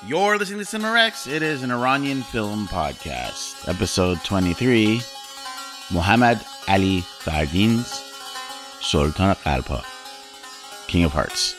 You're listening to Cinema Rex. It is an Iranian film podcast. Episode 23, Mohamad Ali Fardin's Sultan Qalpa, King of Hearts.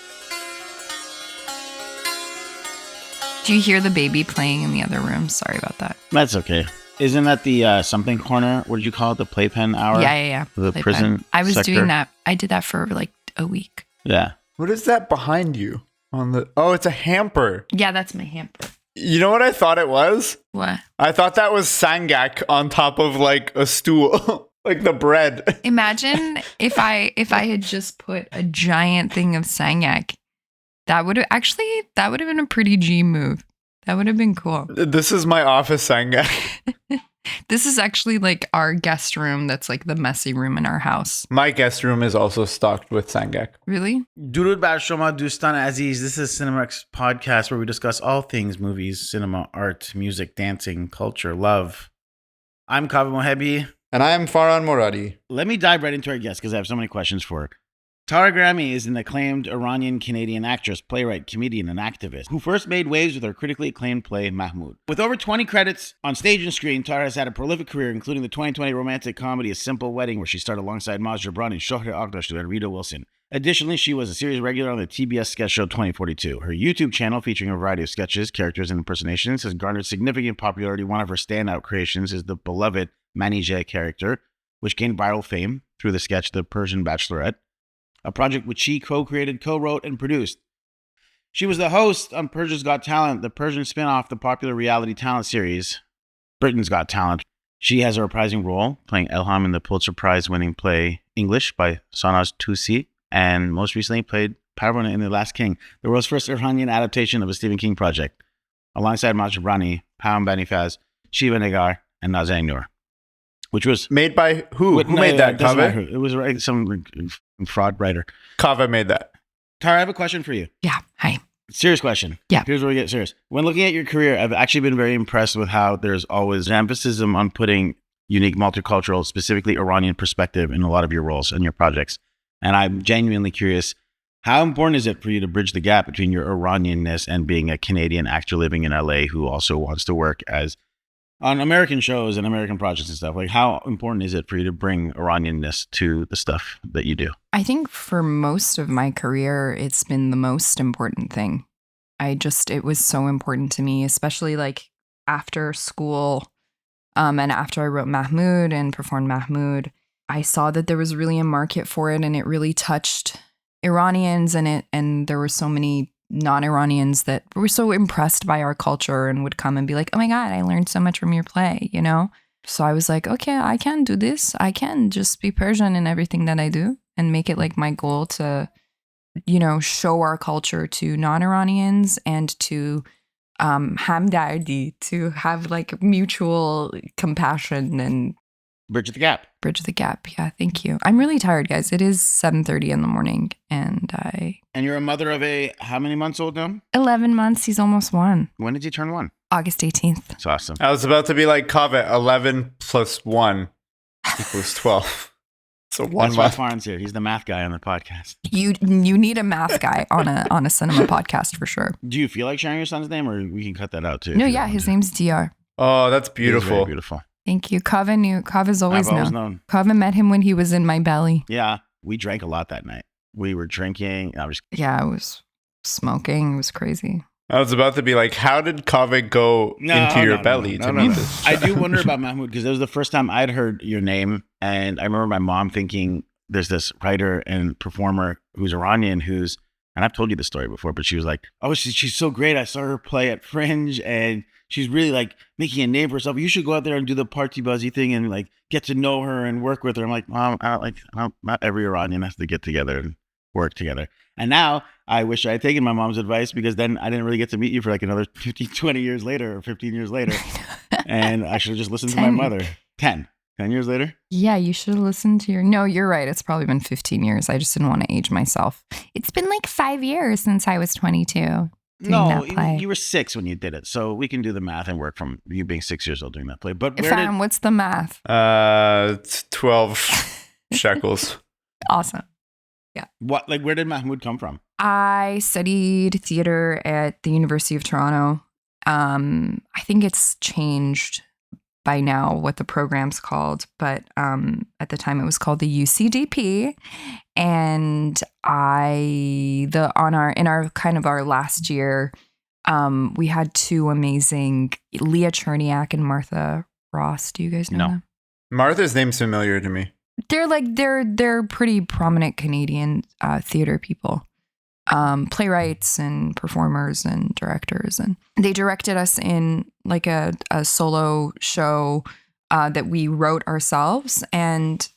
Do you hear the baby playing in the other room? Sorry about that. That's okay. Isn't that the something corner? What did you call it? The playpen hour? Yeah. The Playpen. prison I was sector? doing that. I did that for like a week. Yeah. What is that behind you? Oh, it's a hamper. Yeah, that's my hamper. You know what I thought it was? What? I thought that was sangak on top of like a stool, like the bread. Imagine if I had just put a giant thing of sangak. That would have been a pretty G move. That would have been cool. This is my office sangak. This is actually like our guest room. That's like the messy room in our house. My guest room is also stocked with sangak. Really? Durud bar shoma dustan aziz. This is Cinema Rex podcast where we discuss all things movies, cinema, art, music, dancing, culture, love. I'm Kaveh Mohebi. And I am Farhan Moradi. Let me dive right into our guest because I have so many questions for her. Tara Grammy is an acclaimed Iranian-Canadian actress, playwright, comedian, and activist who first made waves with her critically acclaimed play Mahmoud. With over 20 credits on stage and screen, Tara has had a prolific career, including the 2020 romantic comedy A Simple Wedding, where she starred alongside Maz Jobrani, Shohreh Aghdashloo, and Rita Wilson. Additionally, she was a series regular on the TBS sketch show 2042. Her YouTube channel, featuring a variety of sketches, characters, and impersonations, has garnered significant popularity. One of her standout creations is the beloved Manijeh character, which gained viral fame through the sketch The Persian Bachelorette, a project which she co-created, co-wrote, and produced. She was the host on Persia's Got Talent, the Persian spin-off, the popular reality talent series, Britain's Got Talent. She has a reprising role, playing Elham in the Pulitzer Prize-winning play English by Sanaz Tusi, and most recently played Parvona in The Last King, the world's first Iranian adaptation of a Stephen King project, alongside Maz Jobrani, Pam Banifaz, Shiva Nagar, and Nazanin Noor. Which was Made by who? Who made that, Kaveh? It was some fraud writer. Kaveh made that. Tara, I have a question for you. Yeah. Hi. Serious question. Yeah. Here's where we get serious. When looking at your career, I've actually been very impressed with how there's always an emphasis on putting unique multicultural, specifically Iranian perspective in a lot of your roles and your projects. And I'm genuinely curious, how important is it for you to bridge the gap between your Iranianness and being a Canadian actor living in LA who also wants to work on American shows and American projects and stuff? Like, how important is it for you to bring Iranianness to the stuff that you do? I think for most of my career, it's been the most important thing. It was so important to me, especially like after school and after I wrote Mahmoud and performed Mahmoud, I saw that there was really a market for it and it really touched Iranians and there were so many non-Iranians that were so impressed by our culture and would come and be like, oh my God, I learned so much from your play, you know? So I was like, okay, I can do this. I can just be Persian in everything that I do and make it like my goal to, you know, show our culture to non-Iranians and to hamdardi, to have like mutual compassion and Bridge the gap. Bridge the gap. Yeah, thank you. I'm really tired, guys. It is 7:30 in the morning and And you're a mother of how many months old now? 11 months. He's almost 1. When did you turn 1? August 18th. That's awesome. I was about to be like, Kaveh, 11 plus 1 equals 12. So 1 That's why month. Farhan's here. He's the math guy on the podcast. You need a math guy on a cinema podcast for sure. Do you feel like sharing your son's name, or we can cut that out too? No, yeah, his name's DR. Oh, that's He's beautiful. very beautiful. Thank you. Kaveh knew. Kaveh's always I've always known. known. Kaveh met him when he was in my belly. Yeah, we drank a lot that night. We were drinking. Yeah, I was smoking. It was crazy. I was about to be like, how did Kaveh go into your belly to meet this? I do wonder about Mahmoud because it was the first time I'd heard your name, and I remember my mom thinking there's this writer and performer who's Iranian and I've told you this story before, but she was like, oh, she's so great. I saw her play at Fringe and she's really like making a name for herself. You should go out there and do the party buzzy thing and like get to know her and work with her. I'm like, Mom, not every Iranian has to get together and work together. And now I wish I had taken my mom's advice because then I didn't really get to meet you for like another 20 years later or 15 years later. And I should have just listened to my mother. 10 years later? Yeah, you should have listened to No, you're right. It's probably been 15 years. I just didn't want to age myself. It's been like 5 years since I was 22. No, you were 6 when you did it. So we can do the math and work from you being 6 years old doing that play. But what's the math? It's 12 shekels. Awesome. Yeah. Where did Mahmoud come from? I studied theater at the University of Toronto. I think it's changed by now what the program's called, but at the time it was called the UCDP. And in our kind of our last year, we had two amazing, Leah Cherniak and Martha Ross. Do you guys know them? Martha's name's familiar to me. They're pretty prominent Canadian theater people, playwrights and performers and directors, and they directed us in like a solo show that we wrote ourselves. And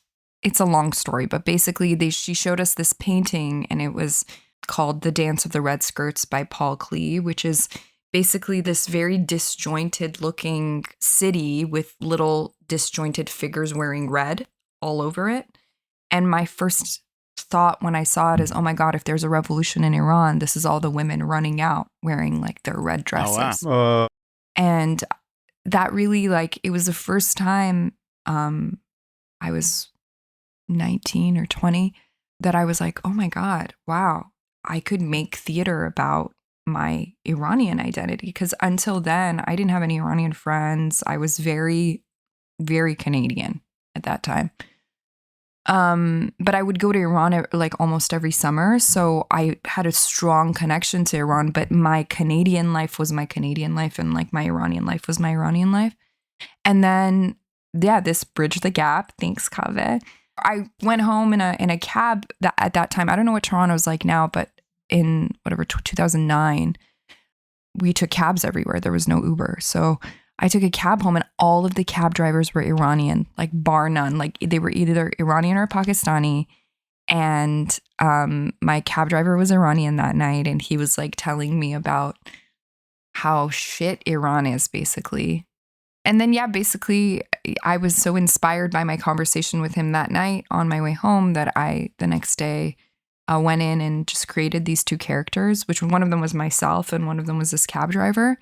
it's a long story, but basically she showed us this painting, and it was called The Dance of the Red Skirts by Paul Klee, which is basically this very disjointed looking city with little disjointed figures wearing red all over it. And my first thought when I saw it is, oh my God, if there's a revolution in Iran, this is all the women running out wearing like their red dresses. Oh, wow. And that really, like, it was the first time I was 19 or 20 that I was like, oh my God, wow, I could make theater about my Iranian identity. Because until then, I didn't have any Iranian friends. I was very, very Canadian at that time. But I would go to Iran like almost every summer. So I had a strong connection to Iran, but my Canadian life was my Canadian life, and like my Iranian life was my Iranian life. And then, yeah, this bridged the gap. Thanks, Kaveh. I went home in a cab at that time. I don't know what Toronto's like now, but in 2009, we took cabs everywhere. There was no Uber. So I took a cab home, and all of the cab drivers were Iranian, like bar none. Like they were either Iranian or Pakistani. And my cab driver was Iranian that night, and he was like telling me about how shit Iran is, basically. And then, yeah, basically, I was so inspired by my conversation with him that night on my way home that the next day, went in and just created these two characters, which one of them was myself and one of them was this cab driver.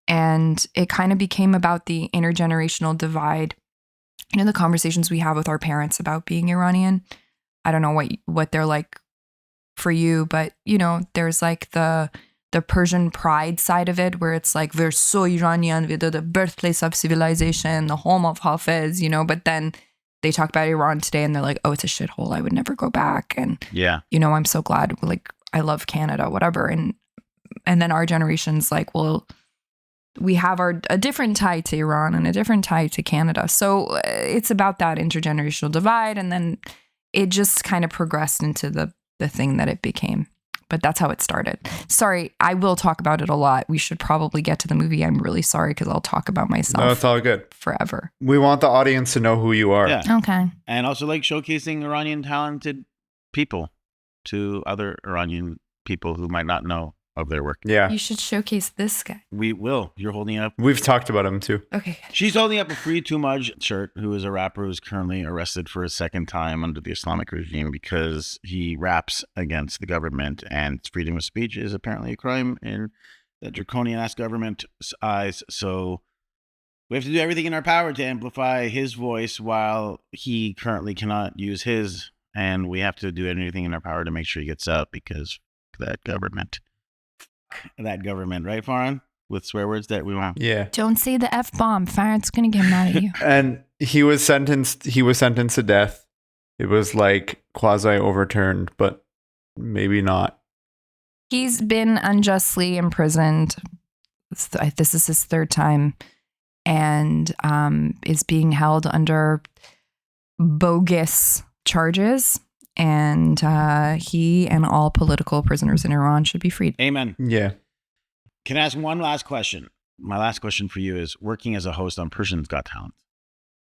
And it kind of became about the intergenerational divide, the conversations we have with our parents about being Iranian. I don't know what they're like for you, but, there's like the Persian pride side of it, where it's like, we're so Iranian, we're the birthplace of civilization, the home of Hafiz, but then they talk about Iran today and they're like, oh, it's a shithole, I would never go back. And, yeah, I'm so glad, like, I love Canada, whatever. And then our generation's like, well, we have a different tie to Iran and a different tie to Canada. So it's about that intergenerational divide. And then it just kind of progressed into the thing that it became. But that's how it started. Sorry, I will talk about it a lot. We should probably get to the movie. I'm really sorry because I'll talk about myself. No, it's all good. Forever. We want the audience to know who you are. Yeah. Okay. And also like showcasing Iranian talented people to other Iranian people who might not know of their work. Yeah. You should showcase this guy. We will. You're holding up. We've talked about him too. Okay. She's holding up a Free Too Much shirt, who is a rapper who's currently arrested for a second time under the Islamic regime because he raps against the government, and freedom of speech is apparently a crime in the draconian-ass government's eyes. So we have to do everything in our power to amplify his voice while he currently cannot use his, and we have to do anything in our power to make sure he gets out because that government. That government, right, Farhan? With swear words that we want. Yeah. Don't say the F-bomb. Farhan's going to get mad at you. And he was sentenced to death. It was like quasi overturned, but maybe not. He's been unjustly imprisoned. This is his third time, and is being held under bogus charges. And he and all political prisoners in Iran should be freed. Amen. Yeah. Can I ask one last question? My last question for you is, working as a host on Persian's Got Talent,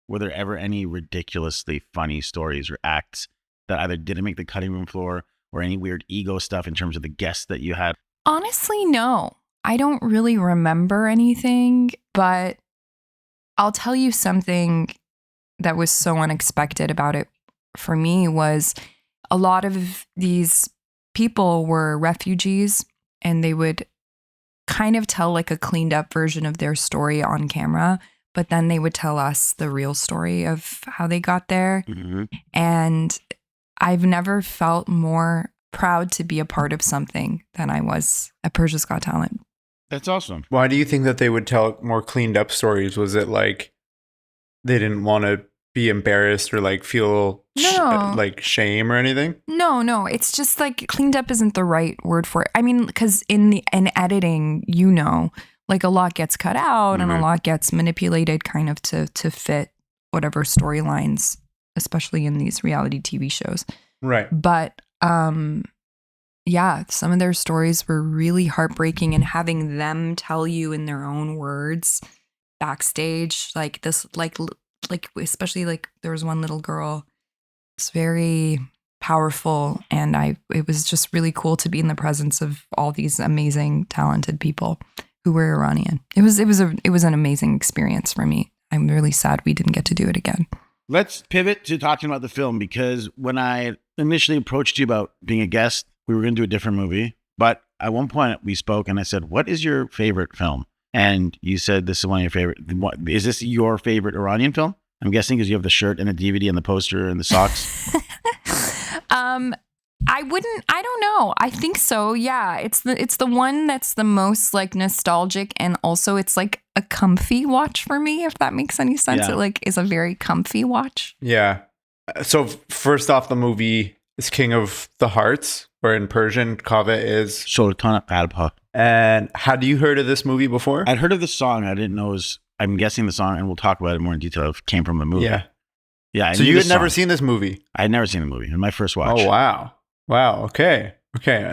were there ever any ridiculously funny stories or acts that either didn't make the cutting room floor or any weird ego stuff in terms of the guests that you had? Honestly, no. I don't really remember anything, but I'll tell you something that was so unexpected about it for me was a lot of these people were refugees, and they would kind of tell like a cleaned up version of their story on camera, but then they would tell us the real story of how they got there. Mm-hmm. And I've never felt more proud to be a part of something than I was at Persia's Got Talent. That's awesome. Why do you think that they would tell more cleaned up stories? Was it like they didn't want to be embarrassed or like feel No. like shame or anything? No. It's just like cleaned up isn't the right word for it. I mean, because in editing, like a lot gets cut out and a lot gets manipulated kind of to fit whatever storylines, especially in these reality TV shows. Right. But yeah, some of their stories were really heartbreaking, and having them tell you in their own words backstage, like this, like especially like there was one little girl. It's very powerful, and it was just really cool to be in the presence of all these amazing, talented people who were Iranian. It was an amazing experience for me. I'm really sad we didn't get to do it again. Let's pivot to talking about the film, because when I initially approached you about being a guest, we were going to do a different movie. But at one point we spoke and I said, what is your favorite film? And you said this is one of your favorite. Is this your favorite Iranian film? I'm guessing because you have the shirt and the DVD and the poster and the socks. I don't know. I think so. Yeah. It's the one that's the most like nostalgic, and also it's like a comfy watch for me, if that makes any sense. Yeah. It like is a very comfy watch. Yeah. So first off, the movie is King of the Hearts, or in Persian, Kaveh is. Sultan Qalbha. And had you heard of this movie before? I'd heard of the song. I didn't know it was, I'm guessing the song, and we'll talk about it more in detail, came from the movie. Yeah. Yeah. So you had never seen this movie? I had never seen the movie. In my first watch. Oh, wow. Wow. Okay.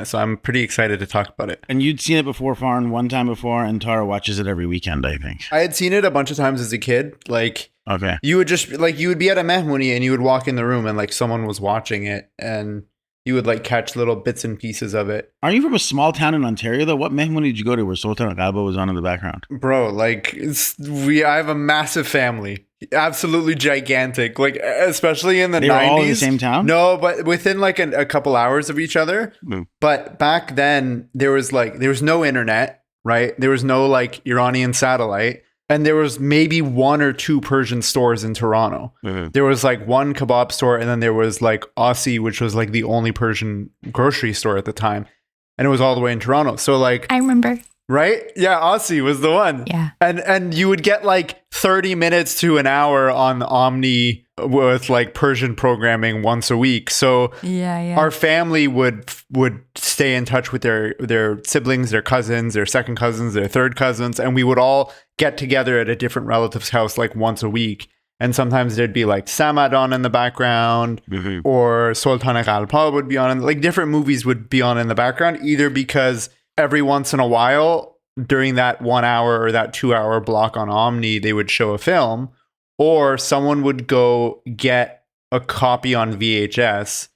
So I'm pretty excited to talk about it. And you'd seen it before, Farn, one time before, and Tara watches it every weekend, I think. I had seen it a bunch of times as a kid. Like, okay. You would just, like, you would be at a mehmoni and you would walk in the room and, like, someone was watching it and you would, like, catch little bits and pieces of it. Are you from a small town in Ontario, though? What mehmoni did you go to where Sultan Qalbha was on in the background? Bro, like, I have a massive family. Absolutely gigantic. Like, especially in the 90s. They were all in the same town? No, but within, like, a couple hours of each other. But back then, there was no internet, right? There was no, like, Iranian satellite. And there was maybe one or two Persian stores in Toronto. There was like one kebab store, and then there was like Aussie, which was like the only Persian grocery store at the time. And it was all the way in Toronto. So like, I remember. Right? Yeah, Aussie was the one. Yeah. And you would get like 30 minutes to an hour on Omni with like Persian programming once a week. So our family would stay in touch with their siblings, their cousins, their second cousins, their third cousins, and we would all get together at a different relative's house like once a week. And sometimes there'd be like Samad on in the background, or Sultan Qalbha would be on, like different movies would be on in the background, either because every once in a while during that 1 hour or that 2 hour block on Omni, they would show a film, or someone would go get a copy on VHS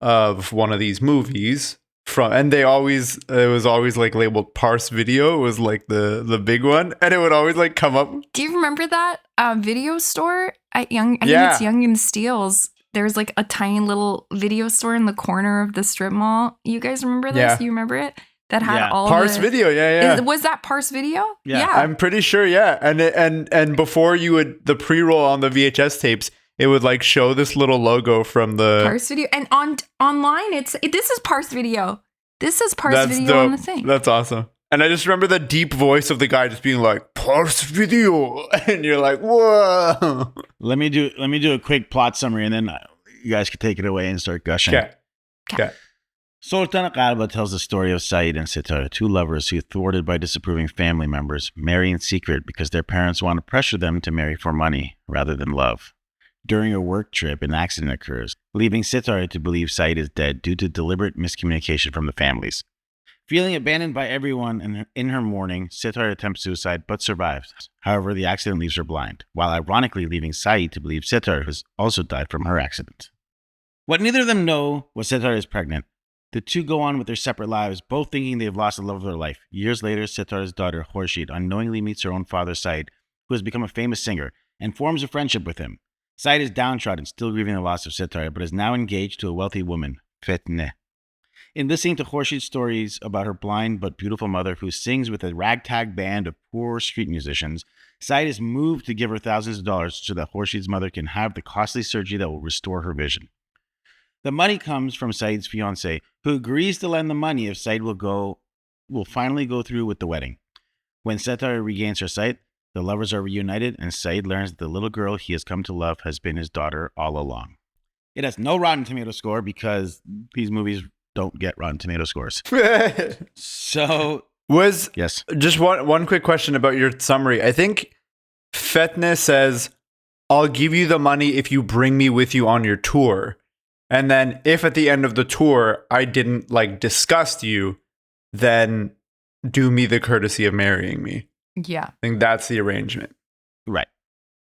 of one of these movies and it was always like labeled Parse Video. It was like the big one, and it would always like come up. Do you remember that video store at I think it's Young and Steele's? There's like a tiny little video store in the corner of the strip mall. You guys remember this? Yeah. You remember it? That had all Parse Video. Was that Parse Video? Yeah. I'm pretty sure. Yeah. And before the pre-roll on the VHS tapes, it would like show this little logo from the Parse Video, and online this is Parse Video. This is Parse Video on the thing. That's awesome. And I just remember the deep voice of the guy just being like, Parse Video, and you're like, whoa. Let me do a quick plot summary, and then you guys can take it away and start gushing. Okay. Sultan Qalbha tells the story of Saeed and Sitar, two lovers who, thwarted by disapproving family members, marry in secret because their parents want to pressure them to marry for money rather than love. During a work trip, an accident occurs, leaving Sitar to believe Saeed is dead due to deliberate miscommunication from the families. Feeling abandoned by everyone in her mourning, Sitar attempts suicide but survives. However, the accident leaves her blind, while ironically leaving Saeed to believe Sitar has also died from her accident. What neither of them know was Sitar is pregnant. The two go on with their separate lives, both thinking they have lost the love of their life. Years later, Sitar's daughter, Khorshid, unknowingly meets her own father, Saeed, who has become a famous singer, and forms a friendship with him. Saeed is downtrodden, still grieving the loss of Sitar, but is now engaged to a wealthy woman, Fitneh. In listening to Khorshid's stories about her blind but beautiful mother, who sings with a ragtag band of poor street musicians, Saeed is moved to give her thousands of dollars so that Khorshid's mother can have the costly surgery that will restore her vision. The money comes from Saeed's fiancée, who agrees to lend the money if Saeed will finally go through with the wedding. When Setar regains her sight, the lovers are reunited, and Saeed learns that the little girl he has come to love has been his daughter all along. It has no Rotten Tomato score because these movies don't get Rotten Tomato scores. So... Yes. Just one quick question about your summary. I think Fetne says, I'll give you the money if you bring me with you on your tour. And then if at the end of the tour I didn't disgust you, then do me the courtesy of marrying me. Yeah. I think that's the arrangement. Right.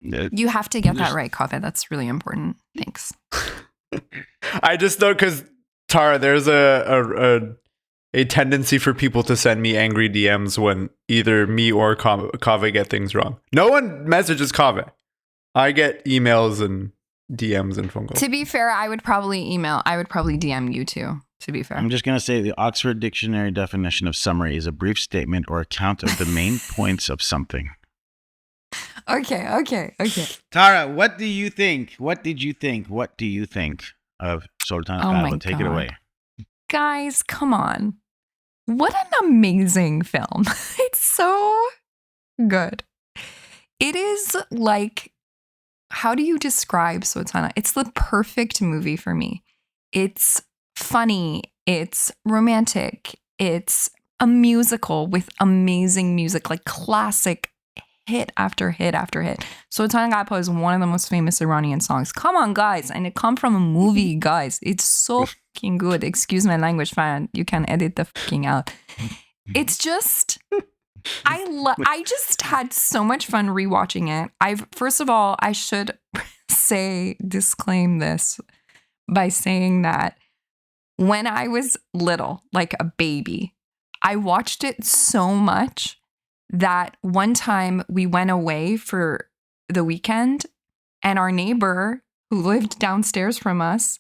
You have to get that right, Kaveh. That's really important. Thanks. I just know because, Tara, there's a tendency for people to send me angry DMs when either me or Kaveh get things wrong. No one messages Kaveh. I get emails and DMs and phone calls. To be fair, I would probably DM you too, to be fair. I'm just going to say the Oxford Dictionary definition of summary is a brief statement or account of the main points of something. Okay. Tara, what do you think? What do you think of Sultan Al? Take it away. Guys, come on. What an amazing film. It's so good. It is how do you describe Sultana? It's the perfect movie for me. It's funny. It's romantic. It's a musical with amazing music, classic hit after hit after hit. Sultan Gapa is one of the most famous Iranian songs. Come on, guys. And it come from a movie, guys. It's so fucking good. Excuse my language, fan. You can edit the fucking out. It's just... I just had so much fun rewatching it. First of all, I should disclaim this by saying that when I was little, like a baby, I watched it so much that one time we went away for the weekend and our neighbor who lived downstairs from us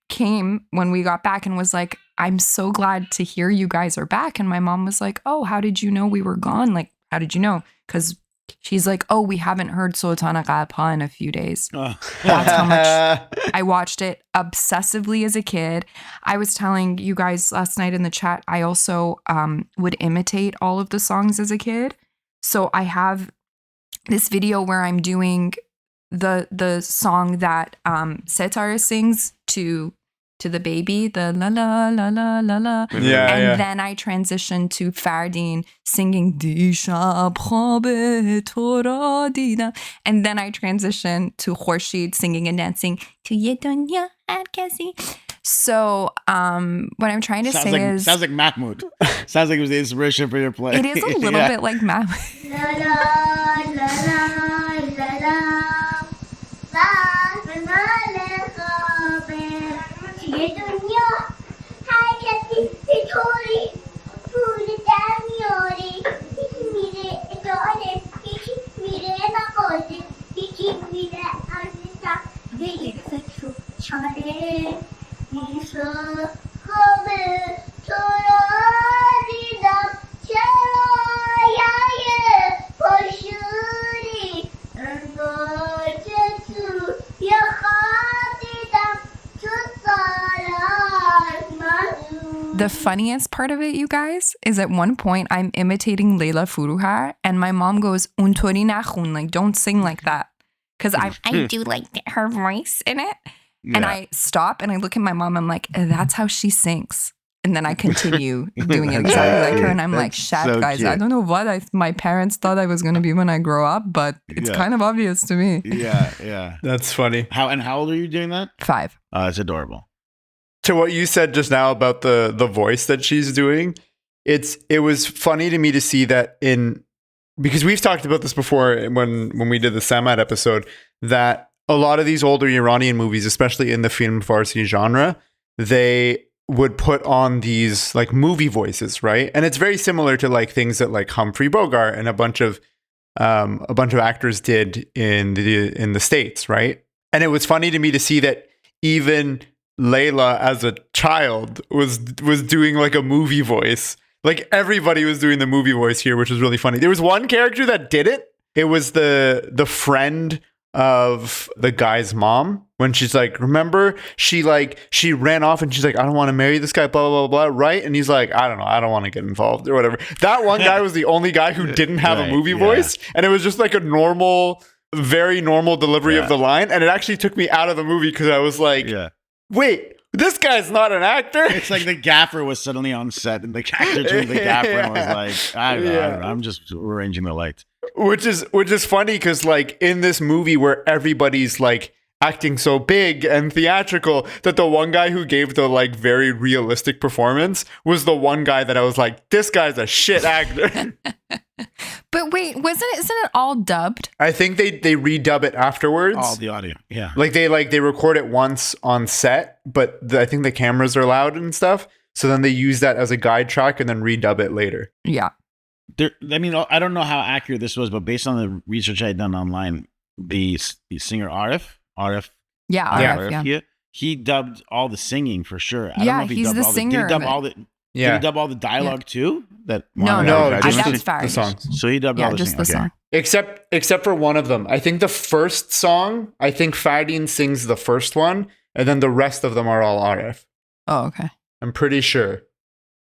came when we got back and was like, I'm so glad to hear you guys are back. And my mom was like, oh, how did you know we were gone? How did you know? Because she's like, oh, we haven't heard Sultana Gapa in a few days. That's how much I watched it obsessively as a kid. I was telling you guys last night in the chat, I also would imitate all of the songs as a kid. So I have this video where I'm doing the song that Setar sings to the baby, the la la la la la la. And then I transition to Fardin singing Di shab khoab to ra didam. And then I transition to Khorshid singing and dancing to Ye dunya har kasi. So what I'm trying to say is... Sounds like Mahmoud. Sounds like it was the inspiration for your play. It is a little bit like Mahmoud. La la la la la la. ये दुनिया है कैसी थोड़ी पूरी दामियोरी मेरे इतने मेरे ना कोई मेरे आनिता ये सच्चू छाड़े ये सो हमें थोड़ा दिना चलो या ये पशुरी रोज़ ये The funniest part of it, you guys, is at one point I'm imitating Leila Furuhar and my mom goes, Untori nakhun, don't sing like that. Because I do like her voice in it. Yeah. And I stop and I look at my mom, I'm like, that's how she sings. And then I continue doing it exactly like her. And I'm like, shit, so guys, cute. I don't know what my parents thought I was going to be when I grow up, but it's kind of obvious to me. Yeah. That's funny. How old are you doing that? 5. It's adorable. To what you said just now about the voice that she's doing, it was funny to me to see that because we've talked about this before when we did the Samad episode, that a lot of these older Iranian movies, especially in the film Farsi genre, they would put on these movie voices, right? And it's very similar to things that Humphrey Bogart and a bunch of actors did in the States, right? And it was funny to me to see that even Layla as a child was doing a movie voice. Everybody was doing the movie voice here, which was really funny. There was one character that did it. It was the friend of the guy's mom. when she's like, remember, she ran off and she's like, I don't want to marry this guy, blah, blah, blah, blah, right? And he's like, I don't know, I don't want to get involved or whatever. That one guy was the only guy who didn't have a movie voice. And it was just like a normal, very normal delivery of the line. And it actually took me out of the movie because I was like, wait, this guy's not an actor. It's like the gaffer was suddenly on set and the actor turned to the gaffer and was like, I don't know, I'm just arranging the lights. Which is funny because like in this movie where everybody's like acting so big and theatrical, that the one guy who gave the like very realistic performance was the one guy that I was like, this guy's a shit actor. But wait, isn't it all dubbed? I think they redub it afterwards. All the audio, yeah. Like they record it once on set, but I think the cameras are loud and stuff. So then they use that as a guide track and then redub it later. Yeah. I mean, I don't know how accurate this was, but based on the research I had done online, the singer Arif, he dubbed all the singing for sure. I don't know if he's the singer. Did he dub all the dialogue too? No, that's the songs. So he dubbed all the just singing. The song. Except for one of them. I think the first song, I think Fardin sings the first one, and then the rest of them are all Arif. Oh, okay. I'm pretty sure.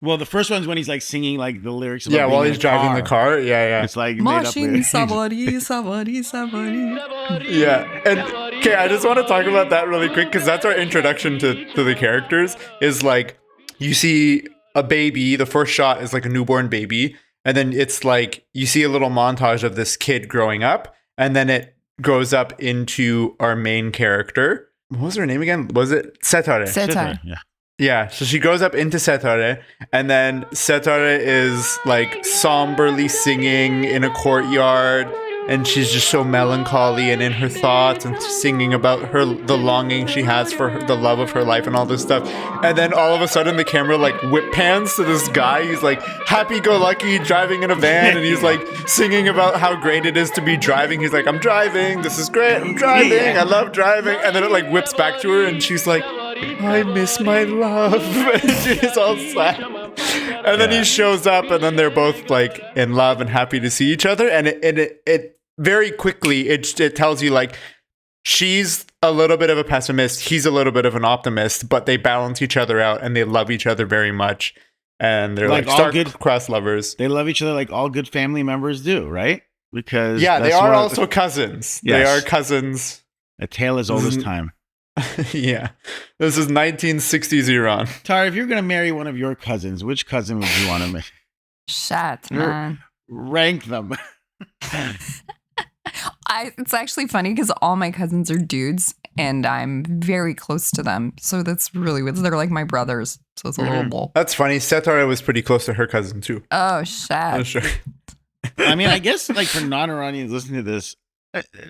Well, the first one's when he's like singing like the lyrics. About while he's driving the car. Yeah. It's like Machine sabari, sabari, sabari. Yeah. And okay, I just want to talk about that really quick because that's our introduction to the characters. Is like you see a baby. The first shot is like a newborn baby, and then it's like you see a little montage of this kid growing up, and then it grows up into our main character. What was her name again? Was it Setare? Yeah. Yeah, so she grows up into Setare, and then Setare is like somberly singing in a courtyard, and she's just so melancholy and in her thoughts and singing about the longing she has for the love of her life and all this stuff. And then all of a sudden the camera like whip pans to this guy. He's like happy-go-lucky driving in a van, and he's like singing about how great it is to be driving. He's like, I'm driving, this is great, I'm driving, I love driving. And then it like whips back to her, and she's like, I miss my love. She's all sad. And then he shows up, and then they're both like in love and happy to see each other. And it very quickly it tells you like she's a little bit of a pessimist, he's a little bit of an optimist, but they balance each other out and they love each other very much. And they're like star-crossed lovers. They love each other like all good family members do, right? Because they are also cousins. Yes. They are cousins. A tale as old as time. Yeah. This is 1960s Iran. Tara, if you're going to marry one of your cousins, which cousin would you want to marry? Shit, man. Rank them. It's actually funny because all my cousins are dudes and I'm very close to them. So that's really weird. They're like my brothers. So it's a little bull. That's funny. Setara was pretty close to her cousin too. Oh, shit. I'm sure. I mean, I guess like for non-Iranians listening to this,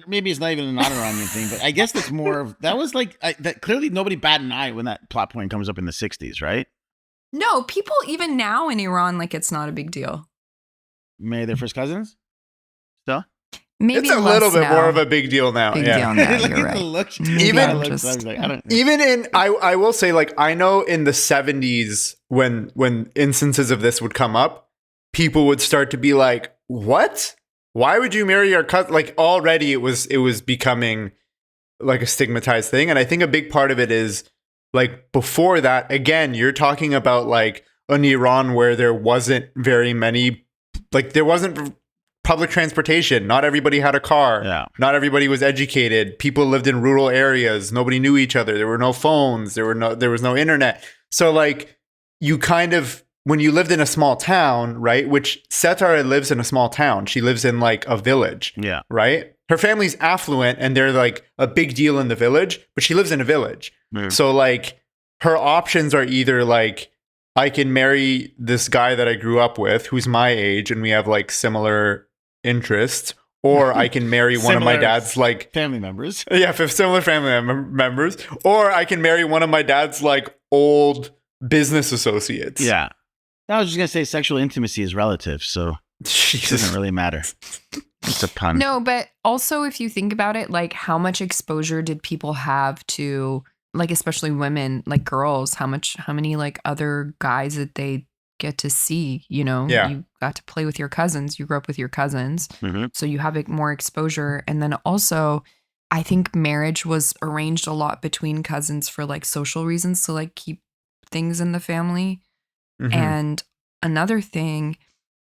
maybe it's not even a non-Iranian thing, but I guess that's more of that was like that. Clearly, nobody bat an eye when that plot point comes up in the 60s, right? No, people even now in Iran like it's not a big deal. Marry their first cousins? Still? Maybe it's a little bit more of a big deal now. Deal now. You're right. I will say, like, I know in the 70s when instances of this would come up, people would start to be like, "What? Why would you marry your cousin?" Like already it was becoming like a stigmatized thing. And I think a big part of it is like before that, again, you're talking about like an Iran where there wasn't very many, like there wasn't public transportation. Not everybody had a car. Yeah. Not everybody was educated. People lived in rural areas. Nobody knew each other. There were no phones. There was no internet. So like you kind of, when you lived in a small town, right? Which Setara lives in a small town. She lives in like a village. Yeah. Right? Her family's affluent and they're like a big deal in the village, but she lives in a village. Mm. So like her options are either like, I can marry this guy that I grew up with who's my age and we have like similar interests, or I can marry one of my dad's like family members. Yeah, similar family members. Or I can marry one of my dad's like old business associates. Yeah. I was just going to say sexual intimacy is relative, so it doesn't really matter. It's a pun. No, but also if you think about it, like how much exposure did people have to, like especially women, like girls, how many like other guys that they get to see, you know? Yeah. You got to play with your cousins. You grew up with your cousins. Mm-hmm. So you have more exposure. And then also I think marriage was arranged a lot between cousins for like social reasons to like keep things in the family. Mhm. And another thing,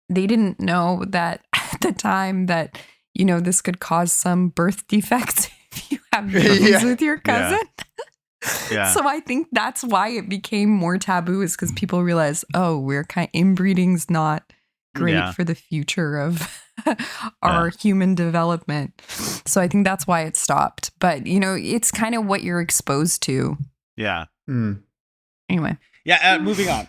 they didn't know that at the time that, you know, this could cause some birth defects if you have babies with your cousin. Yeah. So I think that's why it became more taboo, is because people realized, oh, inbreeding's not great for the future of our human development. So I think that's why it stopped. But, you know, it's kind of what you're exposed to. Yeah. Anyway. Yeah, moving on.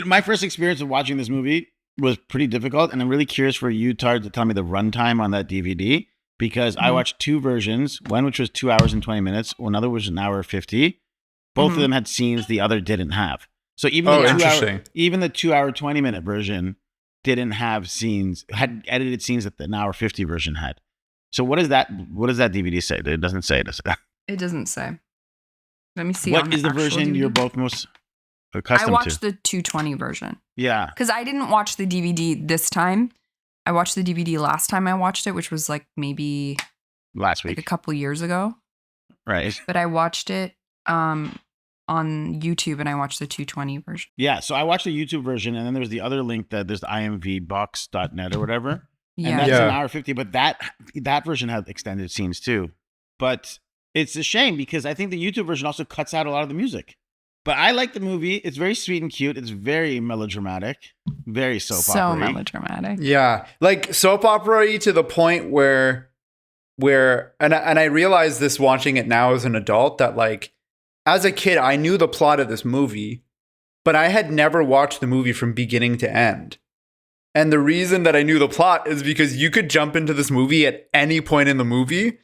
My first experience of watching this movie was pretty difficult, and I'm really curious for you, Tard, to tell me the runtime on that DVD, because I watched two versions, one which was 2 hours and 20 minutes, another was an hour 50. Both of them had scenes the other didn't have. So even the 2 hour 20 minute version didn't have scenes, had edited scenes that the an hour 50 version had. So what does that DVD say? It doesn't say, does it? It doesn't say. Let me see. What is the version DVD? you're both most accustomed to? I watched the 220 version. Yeah. Because I didn't watch the DVD this time. I watched the DVD last time I watched it, which was like maybe last week, like a couple years ago. Right. But I watched it on YouTube, and I watched the 220 version. Yeah. So I watched the YouTube version, and then there's the other link that there's imvbox.net or whatever. Yeah. And that's an hour 50, but that version had extended scenes too. But it's a shame because I think the YouTube version also cuts out a lot of the music. But I like the movie. It's very sweet and cute. It's very melodramatic, very soap opera. So melodramatic. Yeah, like soap opera-y to the point where and I realize this watching it now as an adult, that like as a kid I knew the plot of this movie, but I had never watched the movie from beginning to end. And the reason that I knew the plot is because you could jump into this movie at any point in the movie,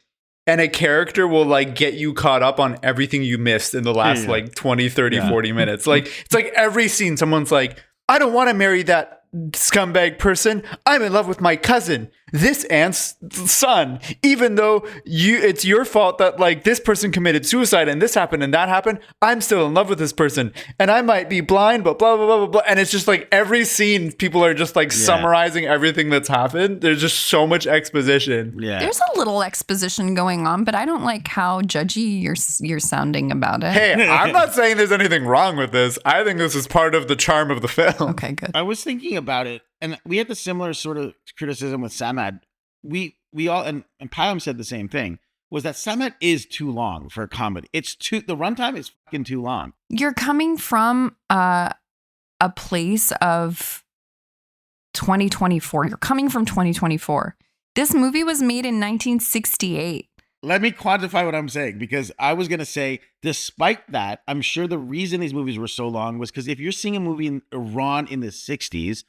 and a character will like get you caught up on everything you missed in the last like 20, 30, 40 minutes. Like it's like every scene someone's like, I don't want to marry that scumbag person. I'm in love with my cousin, this aunt's son, even though it's your fault that like this person committed suicide and this happened and that happened. I'm still in love with this person, and I might be blind, but blah blah blah blah blah. And it's just like every scene people are just like summarizing everything that's happened. There's just so much exposition. There's a little exposition going on, but I don't like how judgy you're sounding about it. Hey, I'm not saying there's anything wrong with this. I think this is part of the charm of the film. Okay, good. I was thinking about it, and we had the similar sort of criticism with Samad. We all, and Payam said the same thing, was that Samad is too long for a comedy. The runtime is fucking too long. You're coming from a place of 2024. You're coming from 2024. This movie was made in 1968. Let me quantify what I'm saying, because I was going to say, despite that, I'm sure the reason these movies were so long was because if you're seeing a movie in Iran in the 60s,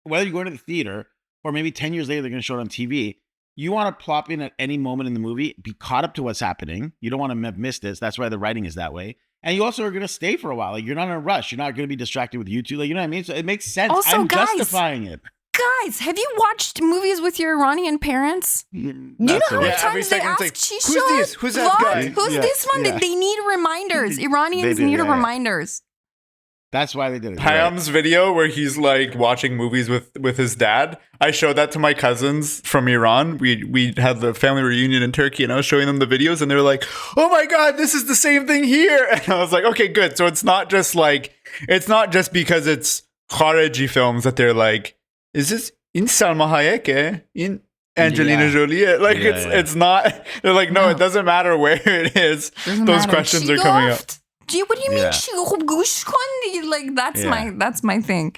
whether you're going to the theater or maybe 10 years later they're going to show it on TV, you want to plop in at any moment in the movie, be caught up to what's happening. You don't want to miss this. That's why the writing is that way. And you also are going to stay for a while. Like, you're not in a rush. You're not going to be distracted with YouTube. Like, you know what I mean? So it makes sense. Also, I'm guys, justifying it. Guys, have you watched movies with your Iranian parents? Do you know how many times they ask, like, who's this? Who's that guy? Who's this one? Yeah. They need reminders. Iranians need reminders. That's why they did it. Payam's video where he's like watching movies with his dad. I showed that to my cousins from Iran. We had the family reunion in Turkey, and I was showing them the videos, and they were like, "Oh my god, this is the same thing here!" And I was like, "Okay, good." So it's not just because it's Khariji films that they're like, "Is this in Salma Hayek? In Angelina Jolie?" Like it's not. They're like, no, it doesn't matter where it is. Those questions are coming up. What do you mean? Like that's my thing.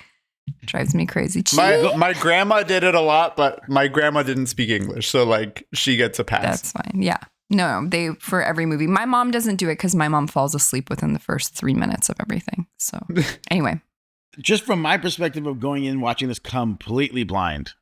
It drives me crazy. My grandma did it a lot, but my grandma didn't speak English, so like she gets a pass. That's fine. Yeah. No, they for every movie. My mom doesn't do it because my mom falls asleep within the first 3 minutes of everything. So anyway, just from my perspective of going in watching this completely blind,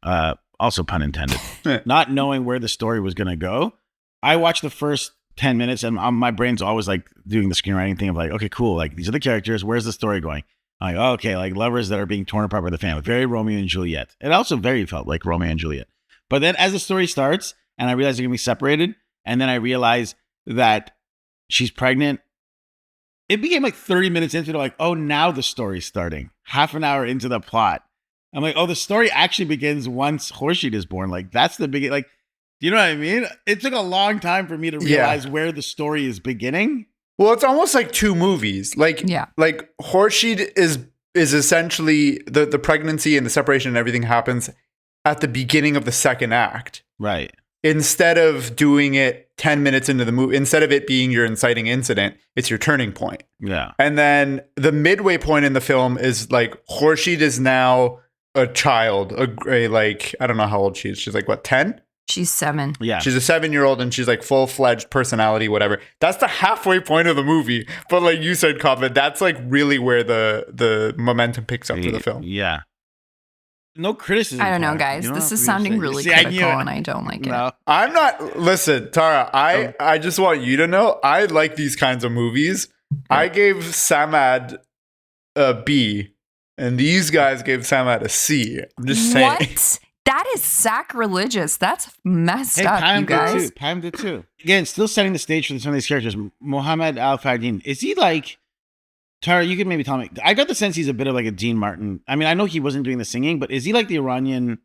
also pun intended, not knowing where the story was going to go, I watched the first 10 minutes and my brain's always like doing the screenwriting thing of like, okay, cool. Like these are the characters. Where's the story going? I'm like, oh, okay, like lovers that are being torn apart by the family. Very Romeo and Juliet. It also very felt like Romeo and Juliet. But then as the story starts and I realize they're going to be separated, and then I realize that she's pregnant, it became like 30 minutes into it, like, oh, now the story's starting. Half an hour into the plot. I'm like, oh, the story actually begins once Khurshid is born. Like that's the beginning. Like, Do you know what I mean? It took a long time for me to realize where the story is beginning. Well, it's almost like two movies. Like Khurshid is essentially the pregnancy and the separation and everything happens at the beginning of the second act. Right. Instead of doing it 10 minutes into the movie, instead of it being your inciting incident, it's your turning point. Yeah. And then the midway point in the film is like Khurshid is now a child, like, I don't know how old she is. She's like, what, 10? She's 7. Yeah. She's a 7-year-old and she's like full-fledged personality, whatever. That's the halfway point of the movie. But like you said, Kaveh, that's like really where the momentum picks up for the film. Yeah. No criticism. I don't know, guys. This is sounding really critical and I don't like it. I'm not. Listen, Tara, I just want you to know I like these kinds of movies. I gave Samad a B and these guys gave Samad a C. I'm just saying. What? That is sacrilegious. That's messed up, you guys. Pam did too. Again, still setting the stage for some of these characters. Mohamad Ali Fardin, is he like, Tara, you could maybe tell me. I got the sense he's a bit of like a Dean Martin. I mean, I know he wasn't doing the singing, but is he like the Iranian?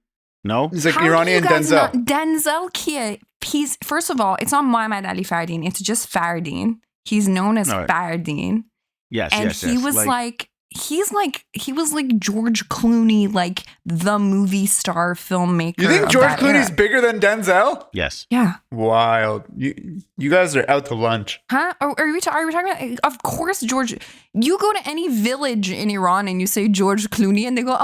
No? He's like Iranian Denzel. Denzel Kia. He's, first of all, it's not Mohamad Ali Fardin. It's just Fardin. He's known as Fardin. Yes, and he was he was like George Clooney, like the movie star filmmaker. You think George Clooney's bigger than Denzel? Yes. Yeah. Wild. You guys are out to lunch. Huh? Are we talking about? Of course, George. You go to any village in Iran and you say George Clooney, and they go,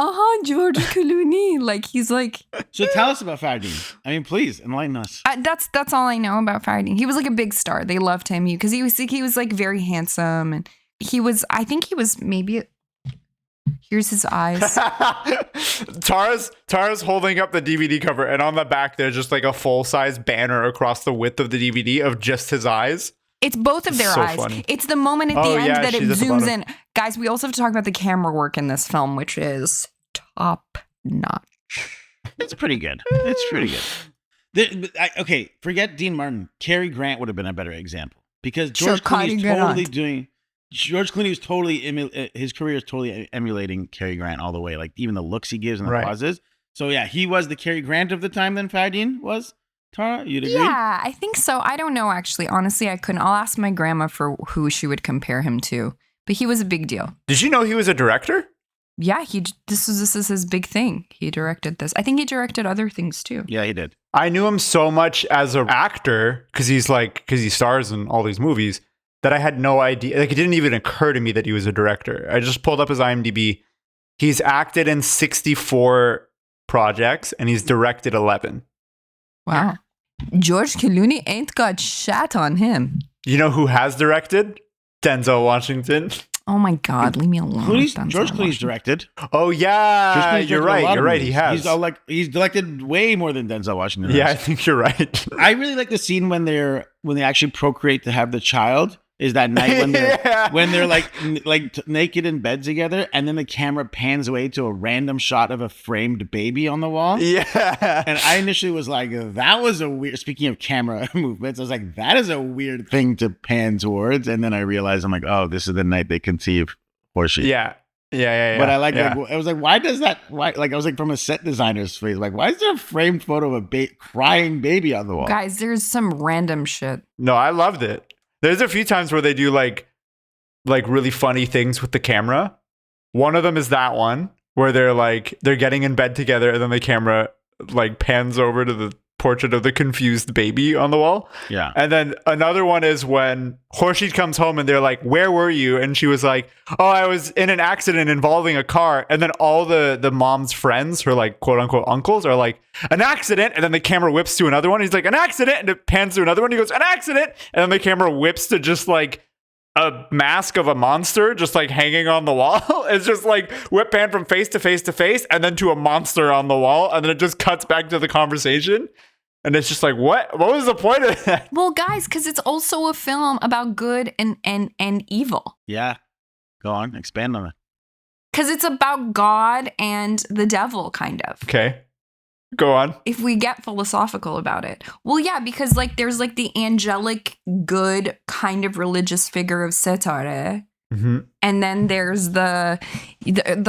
George Clooney. Like he's like. So tell us about Fardin. I mean, please enlighten us. That's all I know about Fardin. He was like a big star. They loved him because he was like very handsome, and he was. I think he was maybe. Here's his eyes. Tara's holding up the DVD cover, and on the back there's just like a full-size banner across the width of the DVD of just his eyes. It's both of their eyes. Funny. It's the moment at the end that it zooms in. Guys, we also have to talk about the camera work in this film, which is top notch. It's pretty good. It's pretty good. Okay, forget Dean Martin. Cary Grant would have been a better example because George Clooney is totally doing. George Clooney is totally his career is totally emulating Cary Grant all the way. Like even the looks he gives and the pauses. So yeah, he was the Cary Grant of the time than Fardin was. Tara, you'd agree? Yeah, I think so. I don't know actually. Honestly, I couldn't. I'll ask my grandma for who she would compare him to. But he was a big deal. Did you know he was a director? Yeah, this is his big thing. He directed this. I think he directed other things too. Yeah, he did. I knew him so much as an actor because he stars in all these movies. That I had no idea. Like, it didn't even occur to me that he was a director. I just pulled up his IMDb. He's acted in 64 projects and he's directed 11. Wow. George Clooney ain't got shat on him. You know who has directed? Denzel Washington. Oh my God, leave me alone. George Clooney's directed. Oh yeah, you're right. He has. He's directed way more than Denzel Washington. Yeah, I think you're right. I really like the scene when they actually procreate to have the child. Is that night when they're like naked in bed together, and then the camera pans away to a random shot of a framed baby on the wall. Yeah, and I initially was like, that was a weird. Speaking of camera movements, I was like, that is a weird thing to pan towards, and then I realized I'm like, oh, this is the night they conceive Khurshid. Yeah. But I like. I was like, why does that? Why? Like, I was like, from a set designer's face, like, why is there a framed photo of a crying baby on the wall? Guys, there's some random shit. No, I loved it. There's a few times where they do like really funny things with the camera. One of them is that one where they're getting in bed together and then the camera like pans over to the portrait of the confused baby on the wall. Yeah. And then another one is when Khurshid comes home and they're like, where were you? And she was like, oh, I was in an accident involving a car. And then all the mom's friends, her like quote unquote uncles, are like, an accident. And then the camera whips to another one. He's like, an accident. And it pans to another one. He goes, an accident. And then the camera whips to just like a mask of a monster just like hanging on the wall. It's just like whip pan from face to face to face and then to a monster on the wall. And then it just cuts back to the conversation. And it's just like, what was the point of that? Well, guys, because it's also a film about good and evil. Yeah. Go on. Expand on it. Because it's about God and the devil, kind of. Okay. Go on. If we get philosophical about it. Well, yeah, because like there's like the angelic, good kind of religious figure of Setare. Mm-hmm. And then there's the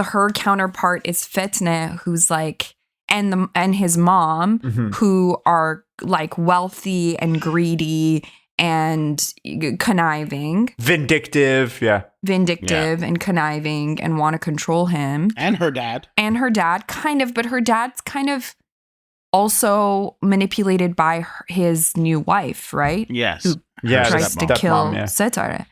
her counterpart is Fetne, who's like and his mom, who are like wealthy and greedy and conniving, vindictive and conniving and want to control him. And her dad, kind of, but her dad's kind of also manipulated by his new wife, right? Yes. Who tries to kill Setare.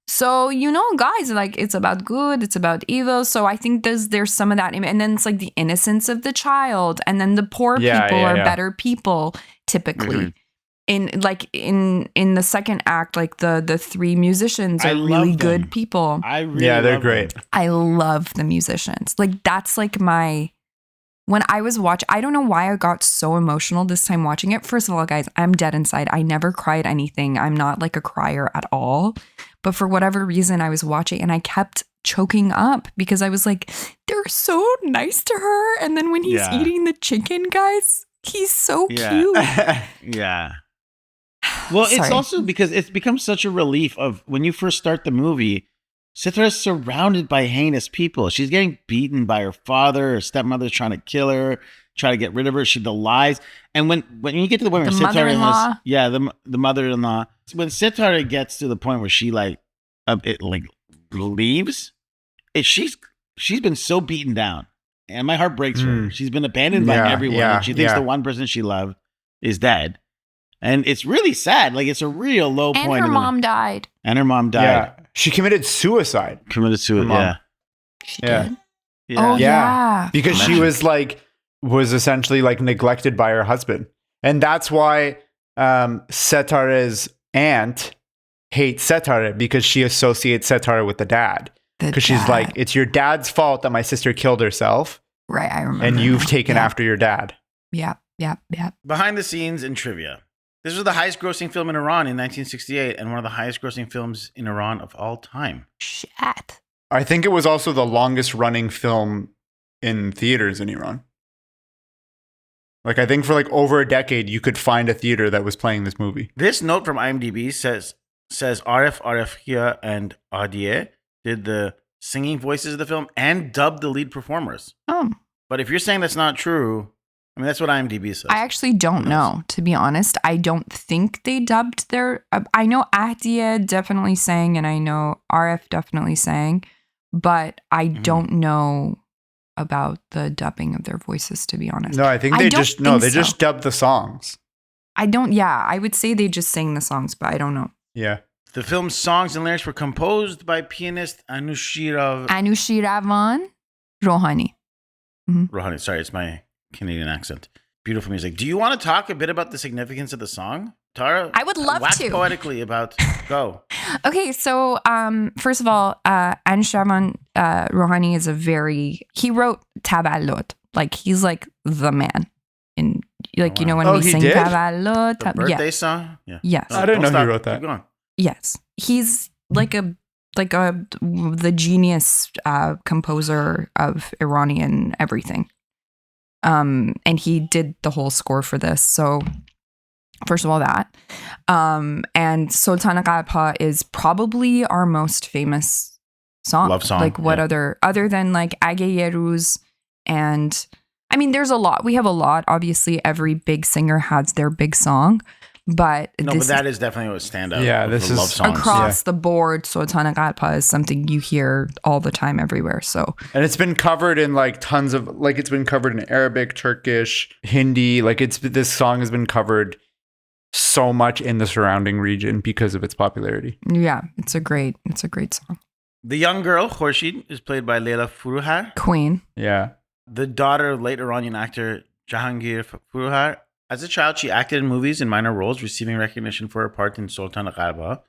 So, guys, like, it's about good, it's about evil. So I think there's some of that. And then it's like the innocence of the child. And then the poor people are better people, typically. In the second act, like the three musicians are really good people. They're great. I love the musicians. Like, that's like when I was watching, I don't know why I got so emotional this time watching it. First of all, guys, I'm dead inside. I never cried anything. I'm not like a crier at all. But for whatever reason, I was watching and I kept choking up because I was like, they're so nice to her. And then when he's eating the chicken, guys, he's so cute. Yeah. Well, it's also because it's become such a relief of when you first start the movie, Sitra is surrounded by heinous people. She's getting beaten by her father. Her stepmother's trying to kill her, try to get rid of her. She lies. And when you get to the point where Sitar has, the mother-in-law, when Sitar gets to the point where she leaves, she's been so beaten down, and my heart breaks for her. She's been abandoned by everyone. And she thinks the one person she loved is dead. And it's really sad. Like, it's a real low point. And her mom died. Yeah. She committed suicide. She did? Yeah. Oh, yeah. Because she was essentially like neglected by her husband. And that's why Setare's aunt hates Setare, because she associates Setare with the dad. Because she's like, it's your dad's fault that my sister killed herself. Right, I remember. And you've taken after your dad. Yeah. Behind the scenes in trivia. This was the highest grossing film in Iran in 1968 and one of the highest grossing films in Iran of all time. Shit. I think it was also the longest running film in theaters in Iran. Like, I think for like over a decade, you could find a theater that was playing this movie. This note from IMDb says Arif Arifia and Adiye did the singing voices of the film and dubbed the lead performers. But if you're saying that's not true, I mean, that's what IMDb says. I actually don't know, to be honest. I don't think they dubbed their... I know Ahdiya definitely sang, and I know RF definitely sang, but I don't know about the dubbing of their voices, to be honest. No, I think they just dubbed the songs. I would say they just sang the songs, but I don't know. Yeah. The film's songs and lyrics were composed by pianist Anushiravan Rohani. Rohani, sorry, it's my Canadian accent. Beautiful music. Do you want to talk a bit about the significance of the song, Tara? I would love wax to. Poetically about. Go. Okay, so first of all, Anushiravan Rohani is he wrote Taballot. Like, he's like the man. In like, you know, when we sing Taballot. The birthday song? Yeah. Yes. I didn't know he wrote that. Keep going. Yes. He's the genius composer of Iranian everything. And he did the whole score for this. So first of all, that. And Sultan Qalpa is probably our most famous song. Love song. Like, what other than like Age Yeruz, and I mean, there's a lot. We have a lot. Obviously, every big singer has their big song. But that is definitely what stand out. Yeah, this is love songs. Across the board. Sultan Qalpa is something you hear all the time everywhere. So, and it's been covered in like tons of it's been covered in Arabic, Turkish, Hindi. Like, this song has been covered so much in the surrounding region because of its popularity. Yeah, it's a great song. The young girl Khorshid is played by Leila Furuhar, Queen. Yeah, the daughter of late Iranian actor Jahangir Furuhar. As a child, she acted in movies in minor roles, receiving recognition for her part in Sultan Qalba.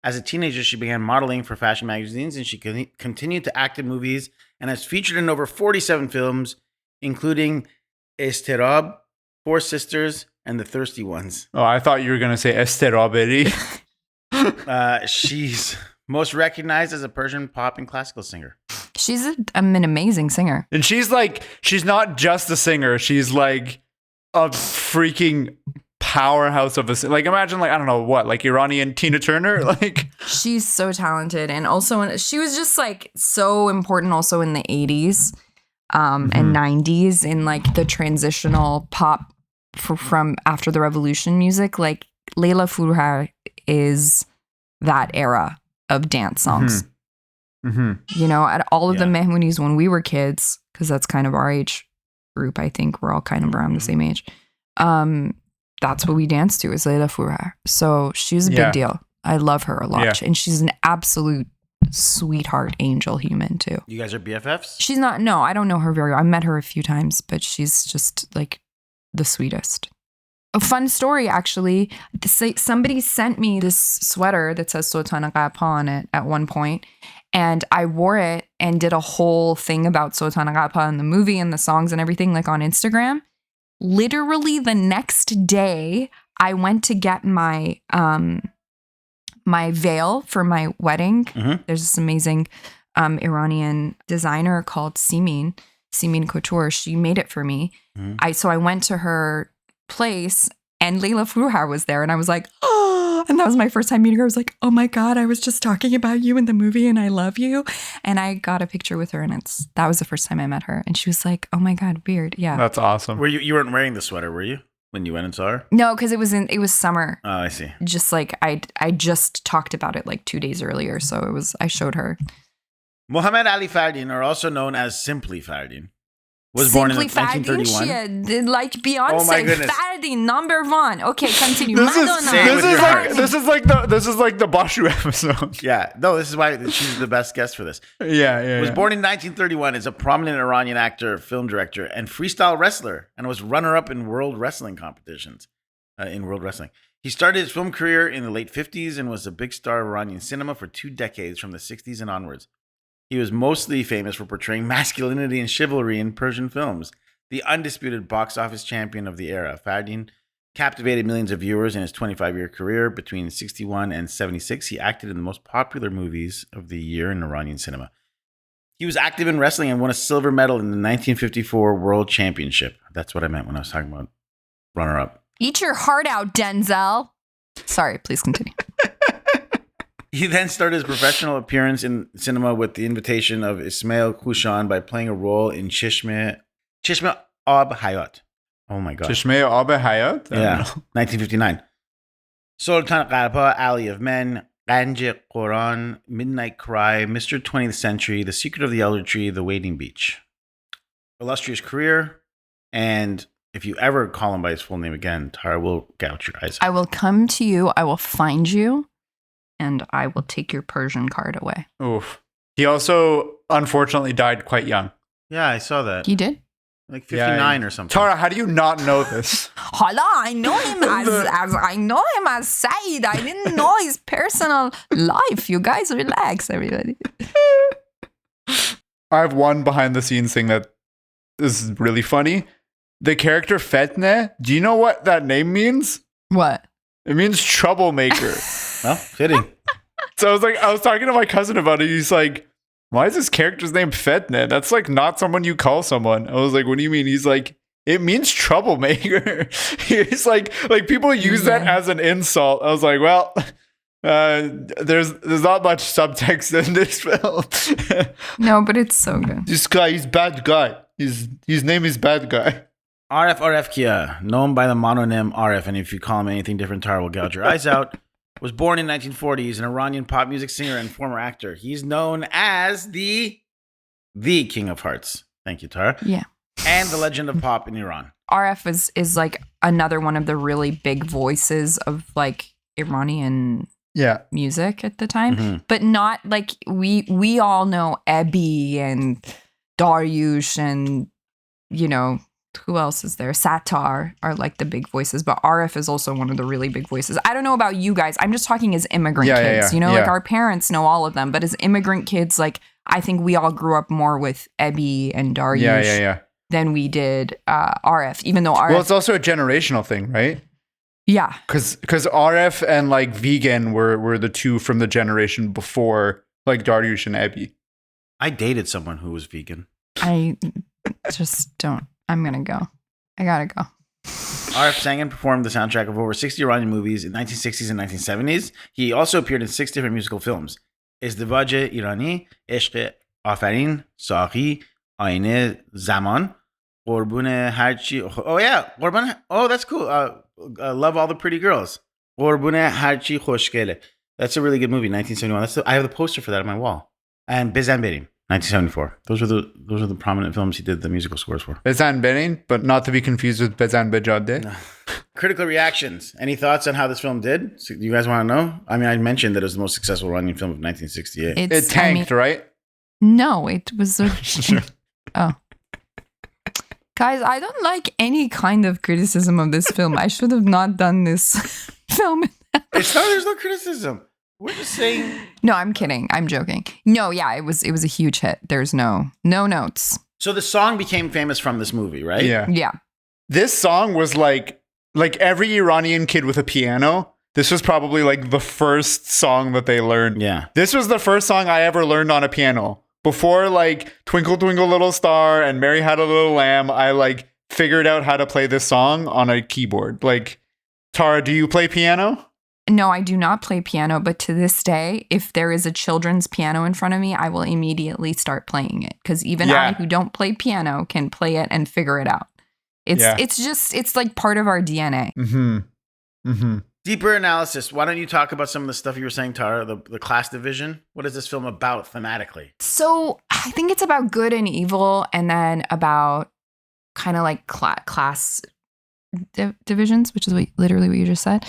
As a teenager, she began modeling for fashion magazines, and she continued to act in movies and has featured in over 47 films, including Esterab, Four Sisters, and The Thirsty Ones. Oh, I thought you were going to say Esteraberi. She's most recognized as a Persian pop and classical singer. She's an amazing singer. And she's not just a singer. She's like a freaking powerhouse of a, like, imagine, like, I don't know what, like Iranian Tina Turner. Like, she's so talented. And also she was just like so important also in the 80s. and 90s in like the transitional pop from after the revolution music. Like Leila Fourouhar is that era of dance songs. You know, at all of the Mehmounis when we were kids, because that's kind of our age group, I think we're all kind of around the same age. That's what we danced to is Leila Fourouhar. So she's a big deal. I love her a lot. And she's an absolute sweetheart angel human too. You guys are BFFs? She's not, no, I don't know her very well. I met her a few times, but she's just like the sweetest. A fun story, actually. Somebody sent me this sweater that says Sultana Qapa on it at one point, and I wore it and did a whole thing about Sultana Qapa and the movie and the songs and everything, like on Instagram. Literally the next day, I went to get my my veil for my wedding. There's this amazing Iranian designer called Simin Couture. She made it for me. So I went to her place and Leila Fourouhar was there, and I was like, oh, and that was my first time meeting her. I was like, oh my God, I was just talking about you in the movie and I love you. And I got a picture with her, and that was the first time I met her. And she was like, oh my God, weird. Yeah. That's awesome. Were you weren't wearing the sweater, were you? When you went and saw her? No, because it was summer. Oh, I see. Just like I just talked about it like 2 days earlier. So I showed her. Mohamad Ali Fardin, or also known as Simply Fardin, was born in 1931. Shit, like Beyonce. Oh my goodness. Fardin, number one. Okay, continue. This is like the Bashu episode. Yeah, no, this is why she's the best guest for this. Was born in 1931, is a prominent Iranian actor, film director, and freestyle wrestler, and was runner-up in world wrestling competitions. He started his film career in the late 50s and was a big star of Iranian cinema for 2 decades, from the 60s and onwards. He was mostly famous for portraying masculinity and chivalry in Persian films. The undisputed box office champion of the era, Fardin captivated millions of viewers in his 25-year career. Between 61 and 76, he acted in the most popular movies of the year in Iranian cinema. He was active in wrestling and won a silver medal in the 1954 World Championship. That's what I meant when I was talking about runner-up. Eat your heart out, Denzel. Sorry, please continue. He then started his professional appearance in cinema with the invitation of Ismail Kushan by playing a role in Chishme Ab Hayat. Oh my God. Chishme Ab Hayat? Yeah, 1959. Sultan Qapa, Ali of Men, Ganj Quran, Midnight Cry, Mr. 20th Century, The Secret of the Elder Tree, The Waiting Beach. Illustrious career, and if you ever call him by his full name again, Tara will gouge your eyes out. I will come to you, I will find you, and I will take your Persian card away. Oof. He also, unfortunately, died quite young. Yeah, I saw that. He did? Like 59 or something. Tara, how do you not know this? Hala, I know him as Saeed. I didn't know his personal life. You guys relax, everybody. I have one behind the scenes thing that is really funny. The character Fetne, do you know what that name means? What? It means troublemaker. Well, fitting. So I was talking to my cousin about it. He's like, why is this character's name Fetne? That's like not someone you call someone. I was like, what do you mean? He's like, it means troublemaker. He's like people use that as an insult. I was like, well, there's not much subtext in this film. No, but it's so good. This guy, he's bad guy. His name is bad guy. Aref Kia, known by the mononym Aref, and if you call him anything different, Tara will gouge your eyes out, was born in 1940. He's an Iranian pop music singer and former actor. He's known as the King of Hearts. Thank you, Tara. Yeah. And the legend of pop in Iran. RF is like another one of the really big voices of like Iranian music at the time, but not like we all know Ebi and Daryush and, you know, who else is there? Sattar are like the big voices, but RF is also one of the really big voices. I don't know about you guys. I'm just talking as immigrant kids, you know, like our parents know all of them, but as immigrant kids, like I think we all grew up more with Ebi and Daryush than we did RF, even though RF... Well, it's also a generational thing, right? Yeah. Because RF and like Vegan were the two from the generation before like Daryush and Ebi. I dated someone who was vegan. I just don't. I'm going to go. I got to go. RF sang and performed the soundtrack of over 60 Iranian movies in 1960s and 1970s. He also appeared in 6 different musical films. Ezdevaj Irani, Ishq Afarin, Saqi, آینه زمان قربون هرچی oh yeah قربون oh that's cool love all the pretty girls قربون هرچی خوشگله. That's a really good movie, 1971. I have the poster for that on my wall. And بزن بریم, 1974. Those are the prominent films he did the musical scores for. بزن بریم, but not to be confused with بزن به جاده. No. Critical reactions. Any thoughts on how this film did? So you guys want to know? I mean, I mentioned that it was the most successful Iranian film of 1968. It tanked, right? No, it was oh. Guys, I don't like any kind of criticism of this film. I should have not done this film. There's no criticism. We're just saying. No, I'm kidding. I'm joking. No, yeah, it was a huge hit. There's no notes. So the song became famous from this movie, right? Yeah. Yeah. This song was like every Iranian kid with a piano. This was probably like the first song that they learned. Yeah. This was the first song I ever learned on a piano. Before like Twinkle Twinkle Little Star and Mary Had a Little Lamb, I like figured out how to play this song on a keyboard. Like, Tara, do you play piano? No, I do not play piano, but to this day, if there is a children's piano in front of me, I will immediately start playing it. Because even I, who don't play piano, can play it and figure it out. It's like part of our DNA. Mm-hmm. Mm-hmm. Deeper analysis. Why don't you talk about some of the stuff you were saying, Tara, the class division? What is this film about thematically? So I think it's about good and evil, and then about kind of like class divisions, which is literally what you just said.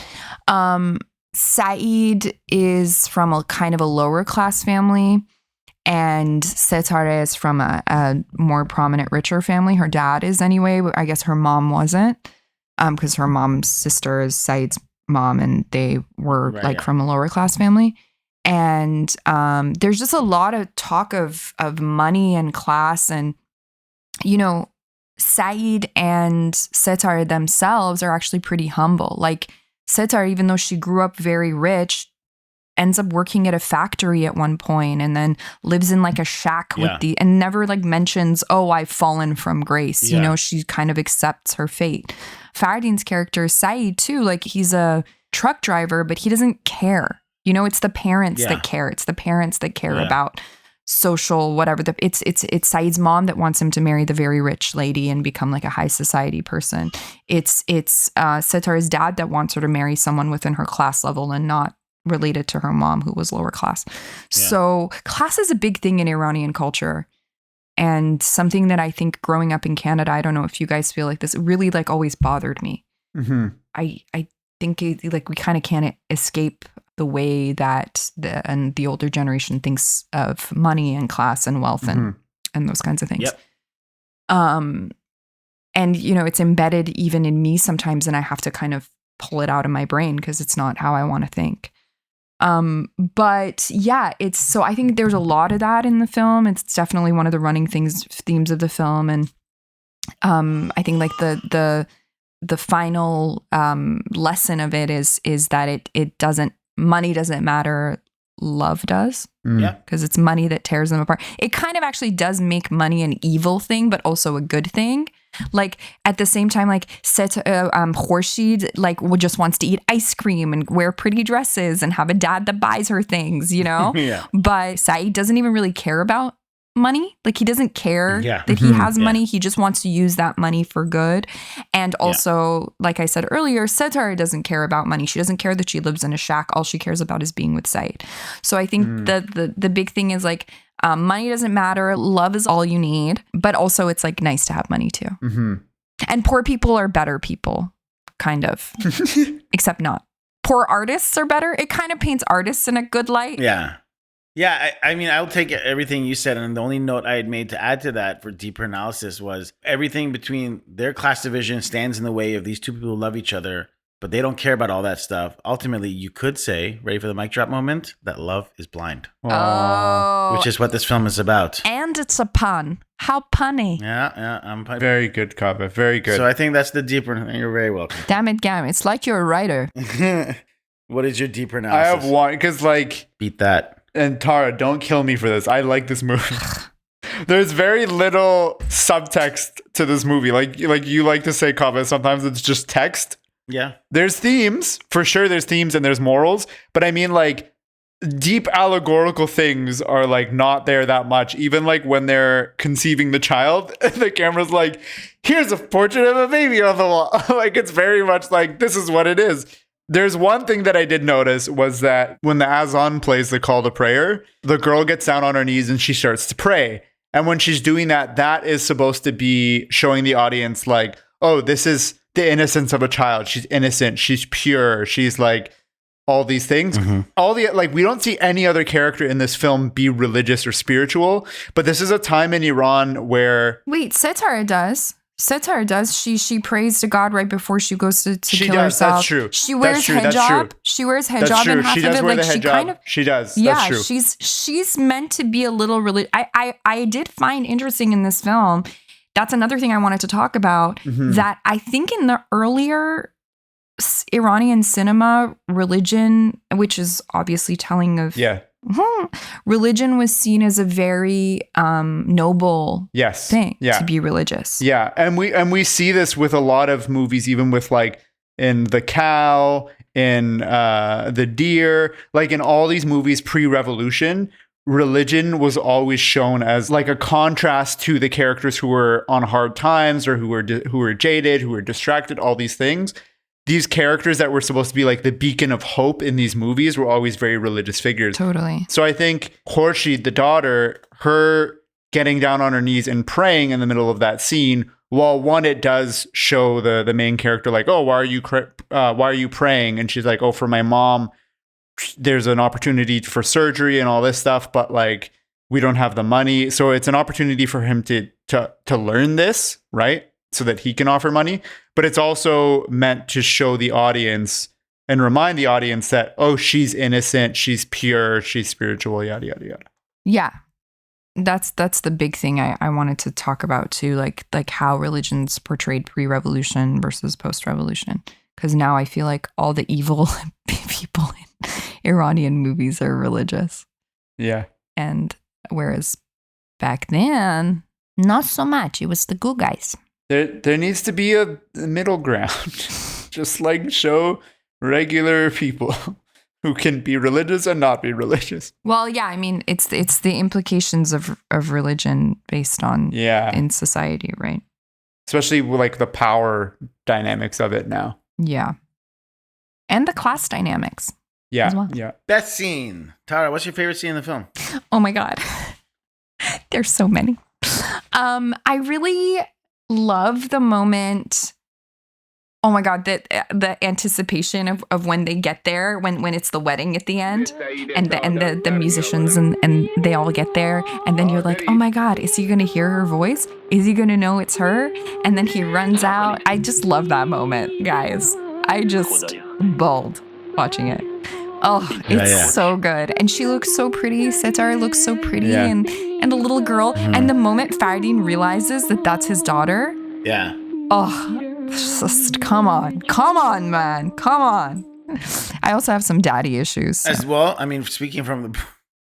Saeed is from a kind of a lower class family, and Setare is from a more prominent, richer family. Her dad is anyway. I guess her mom wasn't, because her mom's sister is Saeed's mom, and they were from a lower class family. And there's just a lot of talk of money and class, and Saeed and Setare themselves are actually pretty humble. Like Setare, even though she grew up very rich, ends up working at a factory at one point, and then lives in like a shack and never like mentions, oh, I've fallen from grace. Yeah. She kind of accepts her fate. Fardin's character, Saeed, too, like he's a truck driver, but he doesn't care. It's the parents that care. It's the parents that care about social whatever. It's Saeed's mom that wants him to marry the very rich lady and become like a high society person. It's Setare's dad that wants her to marry someone within her class level and not related to her mom, who was lower class. Yeah. So class is a big thing in Iranian culture, and something that I think growing up in Canada, I don't know if you guys feel like this, it really like always bothered me. Mm-hmm. I think like we kind of can't escape the way that the older generation thinks of money and class and wealth and those kinds of things. Yep. And it's embedded even in me sometimes, and I have to kind of pull it out of my brain because it's not how I want to think. But yeah, so I think there's a lot of that in the film. It's definitely one of the running themes of the film. And I think like the final lesson of it is that money doesn't matter, love does. Yeah. Because it's money that tears them apart. It kind of actually does make money an evil thing, but also a good thing. Like at the same time, like Khorshid just wants to eat ice cream and wear pretty dresses and have a dad that buys her things, Yeah. But Saeed doesn't even really care about money. Like he doesn't care that he has money. He just wants to use that money for good. And also, like I said earlier, Setare doesn't care about money. She doesn't care that she lives in a shack. All she cares about is being with Saeed. So I think the big thing is like money doesn't matter. Love is all you need. But also it's like nice to have money too. Mm-hmm. And poor people are better people, kind of. Except not. Poor artists are better. It kind of paints artists in a good light. Yeah. Yeah, I mean, I'll take everything you said, and the only note I had made to add to that for deeper analysis was everything between their class division stands in the way of these two people who love each other, but they don't care about all that stuff. Ultimately, you could say, ready for the mic drop moment, that love is blind. Oh. Which is what this film is about. And it's a pun. How punny. Yeah, I'm punny. Very good, Kaveh. Very good. So I think that's the deeper, you're very welcome. Damn it, Gam. It's like you're a writer. What is your deeper I analysis? have one, because like... Beat that. And Tara, don't kill me for this. I like this movie. There's very little subtext to this movie. Like you like to say, Kaveh, sometimes it's just text. Yeah. There's themes. For sure there's themes and there's morals. But I mean, like, deep allegorical things are like not there that much. Even like when they're conceiving the child, the camera's like, here's a portrait of a baby on the wall. Like it's very much like this is what it is. There's one thing that I did notice was that when the Azan plays the call to prayer, the girl gets down on her knees and she starts to pray. And when she's doing that, that is supposed to be showing the audience like, oh, this is the innocence of a child. She's innocent. She's pure. She's like all these things. All the like, we don't see any other character in this film be religious or spiritual. But this is a time in Iran where Setara does. She prays to God right before she goes to kill does, herself. That's true. She wears that's true, hijab. She wears hijab and half she of does it. wear Like the she hijab. kind of. She does. Yeah, that's true. she's meant to be a little religious. I did find interesting in this film. That's another thing I wanted to talk about. That I think in the earlier Iranian cinema, religion, which is obviously telling of religion, was seen as a very noble thing to be religious. Yeah, and we see this with a lot of movies, even with like in The Cow, in The Deer, like in all these movies pre-revolution, religion was always shown as like a contrast to the characters who were on hard times or who were jaded, who were distracted, all these things. These characters that were supposed to be like the beacon of hope in these movies were always very religious figures. Totally. So I think Khurshid, the daughter, her getting down on her knees and praying in the middle of that scene, while one, it does show the main character like, oh, why are you praying? And she's like, oh, for my mom, there's an opportunity for surgery and all this stuff, but like we don't have the money. So it's an opportunity for him to learn this, right? So that he can offer money. But it's also meant to show the audience and remind the audience that, oh, she's innocent, she's pure, she's spiritual, yada, yada, yada. Yeah. That's the big thing I wanted to talk about too, like how religion's portrayed pre-revolution versus post-revolution. Because now I feel like all the evil people in Iranian movies are religious. Yeah. And whereas back then, not so much. It was the good guys. There needs to be a middle ground. Just like show regular people who can be religious and not be religious. Well, yeah, I mean, it's the implications of religion based on in society, right? Especially like the power dynamics of it now. Yeah. And the class dynamics. Yeah. As well. Yeah. Best scene. Tara, what's your favorite scene in the film? Oh my God. There's so many. I really love the moment. Oh my God, the anticipation of when they get there, when it's the wedding at the end, and the musicians and they all get there, and then you're like, oh my God, is he gonna hear her voice? Is he gonna know it's her? And then he runs out. I just love that moment, guys. I just bawled watching it. Oh, it's so good. And she looks so pretty. Setar looks so pretty, and the little girl. And the moment Fardin realizes that that's his daughter. Yeah. Oh, just, come on, man. Come on. I also have some daddy issues. So. As well, I mean, speaking from the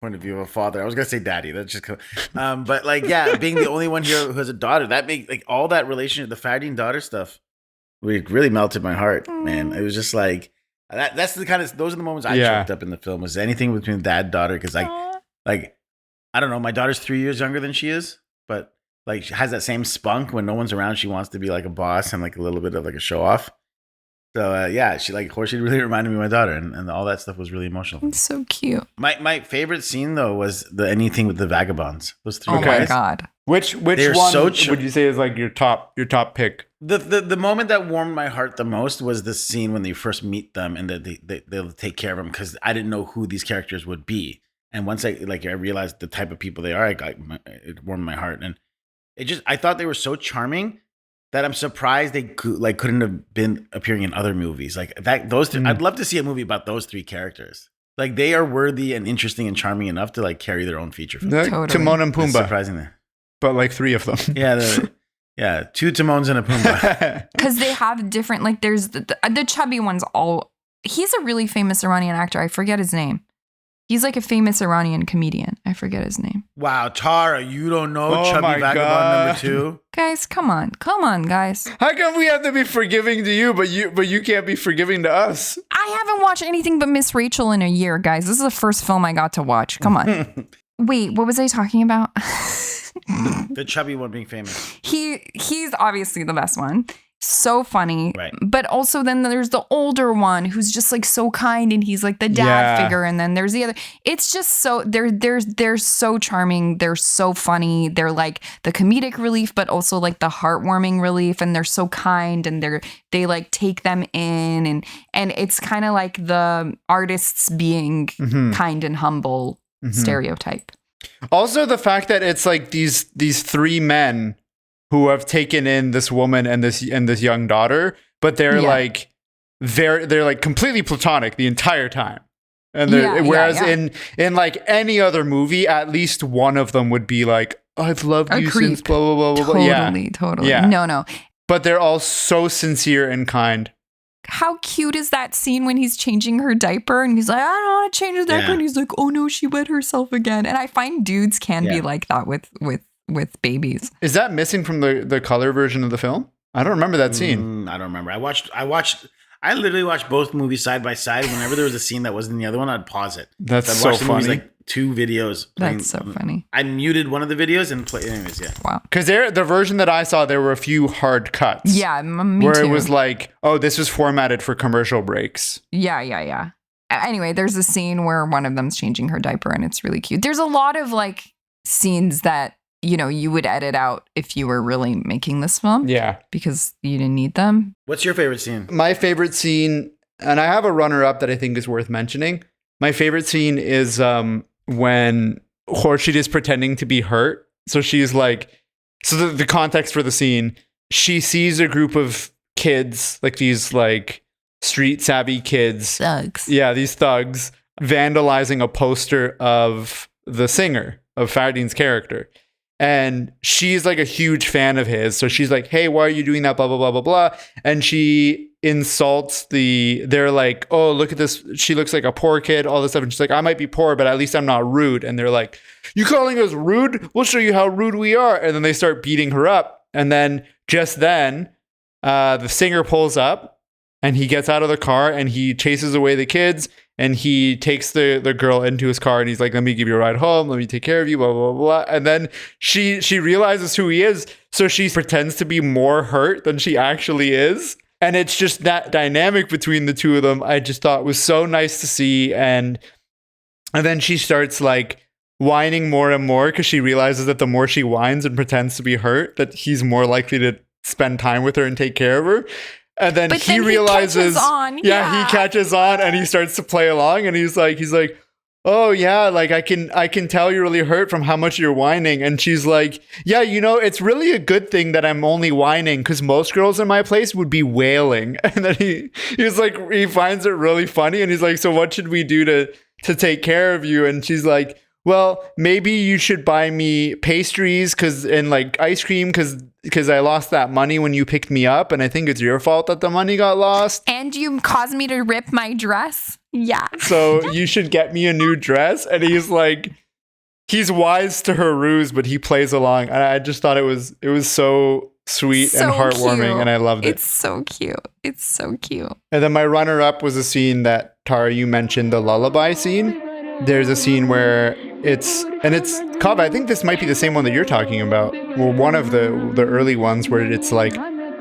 point of view of a father, I was going to say daddy. That's just but like, yeah, being the only one here who has a daughter, that makes like all that relationship, the Fardin daughter stuff, really melted my heart, man. It was just like, that's the kind of, those are the moments I choked up in the film, was anything between dad and daughter. Because like, I don't know, my daughter's 3 years younger than she is, but like she has that same spunk when no one's around. She wants to be like a boss and like a little bit of like a show off. So she like, of course, she really reminded me of my daughter, and all that stuff was really emotional. It's so cute. My favorite scene though was anything with the vagabonds. Those three guys. Oh my God. Which one would you say is like your top pick? The moment that warmed my heart the most was the scene when they first meet them and that they'll take care of them, because I didn't know who these characters would be. And once I realized the type of people they are, it warmed my heart. And I thought they were so charming that I'm surprised they couldn't have been appearing in other movies. Like that, those three, I'd love to see a movie about those three characters. Like they are worthy and interesting and charming enough to like carry their own feature film. Totally. Timon and Pumbaa. Surprisingly. But like three of them. Yeah, two Timons and a Pumbaa. Because they have different, like there's the chubby ones he's a really famous Iranian actor. I forget his name. He's like a famous Iranian comedian. I forget his name. Wow, Tara, you don't know Chubby Vagabond number 2? Guys, come on, guys. How come we have to be forgiving to you, but you can't be forgiving to us? I I haven't watched anything but Miss Rachel in a year, guys. This is the first film I got to watch. Come on. Wait, what was I talking about? The chubby one being famous. He's obviously the best one. So funny. Right. But also then there's the older one who's just like so kind and he's like the dad figure. And then there's the other. It's just so they're so charming. They're so funny. They're like the comedic relief, but also like the heartwarming relief. And they're so kind and they like take them in and it's kind of like the artists being kind and humble stereotype. Also the fact that it's like these three men who have taken in this woman and this young daughter, but they're like they're like completely platonic the entire time. And whereas in like any other movie, at least one of them would be like, I've loved you since blah blah blah blah blah. Totally. Yeah. No. But they're all so sincere and kind. How cute is that scene when he's changing her diaper and he's like, I don't want to change the diaper, and he's like, oh no, she wet herself again. And I find dudes can be like that with babies. Is that missing from the color version of the film? I don't remember that scene. I don't remember. I literally watched both movies side by side. Whenever there was a scene that wasn't in the other one, I'd pause it. That's I'd so watch the funny. movies, like 2 videos. That's so funny. I muted one of the videos and play. Anyways, yeah. Wow. Because the version that I saw, there were a few hard cuts. Yeah, me where too. it was like, oh, this was formatted for commercial breaks. Yeah. Anyway, there's a scene where one of them's changing her diaper and it's really cute. There's a lot of like scenes that, you know, you would edit out if you were really making this film. Yeah. Because you didn't need them. What's your favorite scene? My favorite scene, and I have a runner-up that I think is worth mentioning. My favorite scene is when Khurshid is pretending to be hurt. So she's like, so the context for the scene, she sees a group of kids, like these like street savvy kids. Thugs. Yeah, these thugs vandalizing a poster of the singer, of Fardin's character. And she's like a huge fan of his. So she's like, hey, why are you doing that? Blah, blah, blah, blah, blah. And she insults they're like, oh, look at this. She looks like a poor kid, all this stuff. And she's like, I might be poor, but at least I'm not rude. And they're like, you calling us rude? We'll show you how rude we are. And then they start beating her up. And then just then the singer pulls up and he gets out of the car and he chases away the kids. And he takes the girl into his car and he's like, let me give you a ride home. Let me take care of you, blah, blah, blah. And then she realizes who he is. So she pretends to be more hurt than she actually is. And it's just that dynamic between the two of them I just thought was so nice to see. And then she starts like whining more and more because she realizes that the more she whines and pretends to be hurt, that he's more likely to spend time with her and take care of her. And then he realizes, he catches on and he starts to play along and he's like, oh yeah, like I can tell you're really hurt from how much you're whining. And she's like, yeah, you know, it's really a good thing that I'm only whining because most girls in my place would be wailing. And then he's like, he finds it really funny and he's like, so what should we do to take care of you? And she's like, well, maybe you should buy me pastries and like ice cream because I lost that money when you picked me up. And I think it's your fault that the money got lost. And you caused me to rip my dress. Yeah. So you should get me a new dress. And he's like, he's wise to her ruse, but he plays along. And I just thought it was so sweet and heartwarming. Cute. And I loved it. It's so cute. It's so cute. And then my runner-up was a scene that, Tara, you mentioned, the lullaby scene. There's a scene where it's Kava, I think this might be the same one that you're talking about. Well, one of the early ones where it's like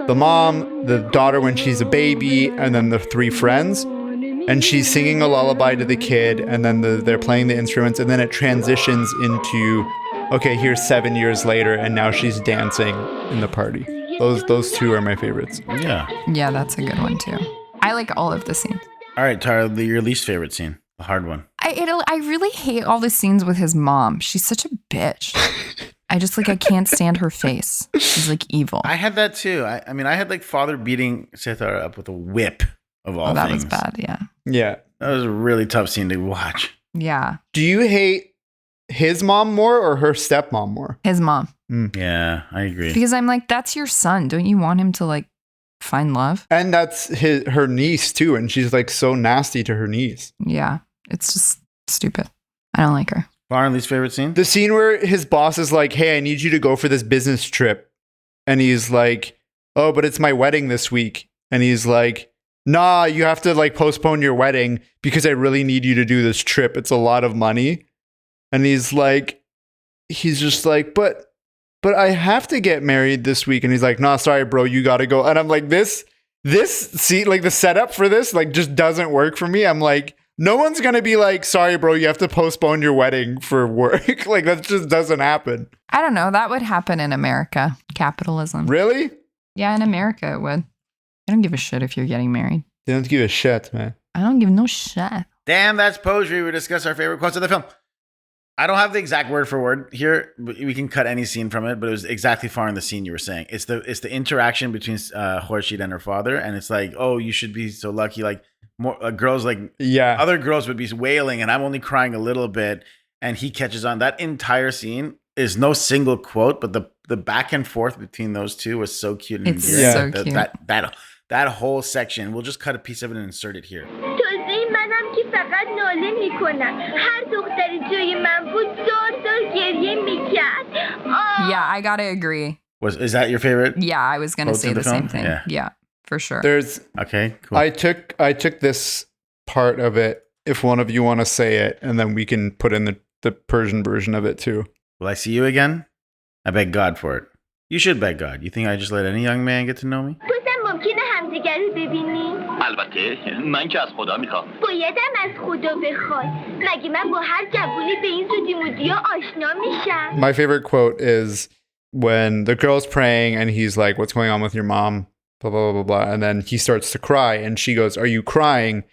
the mom, the daughter when she's a baby, and then the 3 friends. And she's singing a lullaby to the kid, and then they're playing the instruments, and then it transitions into, okay, here's 7 years later, and now she's dancing in the party. Those 2 are my favorites. Yeah. Yeah, that's a good one too. I like all of the scenes. All right, Tara, your least favorite scene. The hard one. I really hate all the scenes with his mom. She's such a bitch. I can't stand her face. She's like evil. I had that too. I mean, I had like father beating Sithara up with a whip of all that things. Was bad, yeah. Yeah. That was a really tough scene to watch. Yeah. Do you hate his mom more or her stepmom more? His mom. Yeah, I agree. Because I'm like, that's your son. Don't you want him to like find love? And that's her niece too, and she's like so nasty to her niece. Yeah, it's just stupid. I don't like her. Farley's favorite scene? The scene where his boss is like, hey, I need you to go for this business trip. And he's like, oh, but it's my wedding this week. And he's like, nah, you have to like postpone your wedding because I really need you to do this trip. It's a lot of money. And he's just like, but I have to get married this week. And he's like, nah, sorry, bro, you got to go. And I'm like, this, see, like the setup for this, like just doesn't work for me. I'm like, no one's going to be like, sorry, bro, you have to postpone your wedding for work. Like that just doesn't happen. I don't know. That would happen in America. Capitalism. Really? Yeah, in America it would. I don't give a shit if you're getting married. They don't give a shit, man. I don't give no shit. Damn, that's poetry. We discuss our favorite quotes of the film. I don't have the exact word for word here. We can cut any scene from it, but it was exactly following the scene you were saying. It's the interaction between Khurshid and her father, and it's like, oh, you should be so lucky. Like more girls, like other girls would be wailing, and I'm only crying a little bit. And he catches on. That entire scene is no single quote, but the back and forth between those two was so cute and it's so cute. That whole section. We'll just cut a piece of it and insert it here. Yeah, I gotta agree. Is that your favorite? Yeah, I was gonna say the same thing. Yeah, for sure. Okay, cool. I took this part of it. If one of you want to say it, and then we can put in the Persian version of it too. Will I see you again? I beg God for it. You should beg God. You think I just let any young man get to know me? البته من که از خدا میخوام. بایدم از خدا بخوای. مگه من با هر جوونی به این زودی مودیا آشنا میشم. My favorite quote is when the girl's praying and he's like, what's going on with your mom? Blah, blah, blah, blah, blah. And then he starts to cry and she goes, are you crying?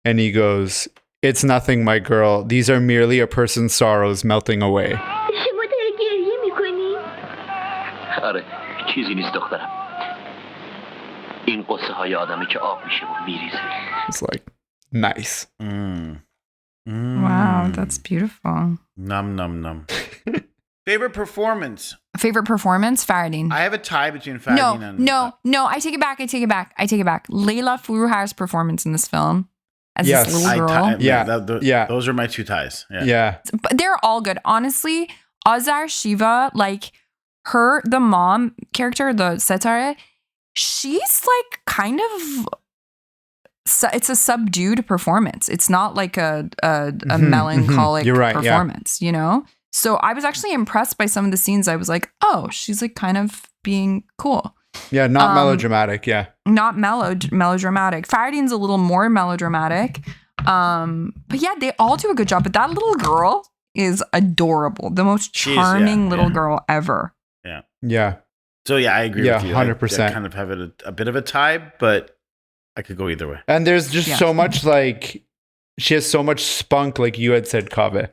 And he goes, it's nothing, my girl. These are merely a person's sorrows melting away. شما داری گریه میکنی؟ آره چیزی نیست دخترم. این قصه های آدمی که آب میشه و میریزه. It's like, nice. Wow, that's beautiful. Num. Favorite performance? Fardin. I have a tie between Fardin and... No, I take it back. Layla Furuhar's performance in this film as this little girl. Those are my two ties. Yeah. But they're all good. Honestly, Azar Shiva, like the mom character, the Setare, she's like kind of... it's a subdued performance. It's not like a melancholic performance, you know? So I was actually impressed by some of the scenes. I was like, oh, she's like kind of being cool. Yeah, not melodramatic, yeah. Not melodramatic. Fardin's a little more melodramatic. But yeah, they all do a good job. But that little girl is adorable. The most charming little girl ever. Yeah. Yeah. So yeah, I agree with you. 100%. I kind of have it a bit of a tie, but I could go either way. And there's just so much like, she has so much spunk, like you had said, Kaveh.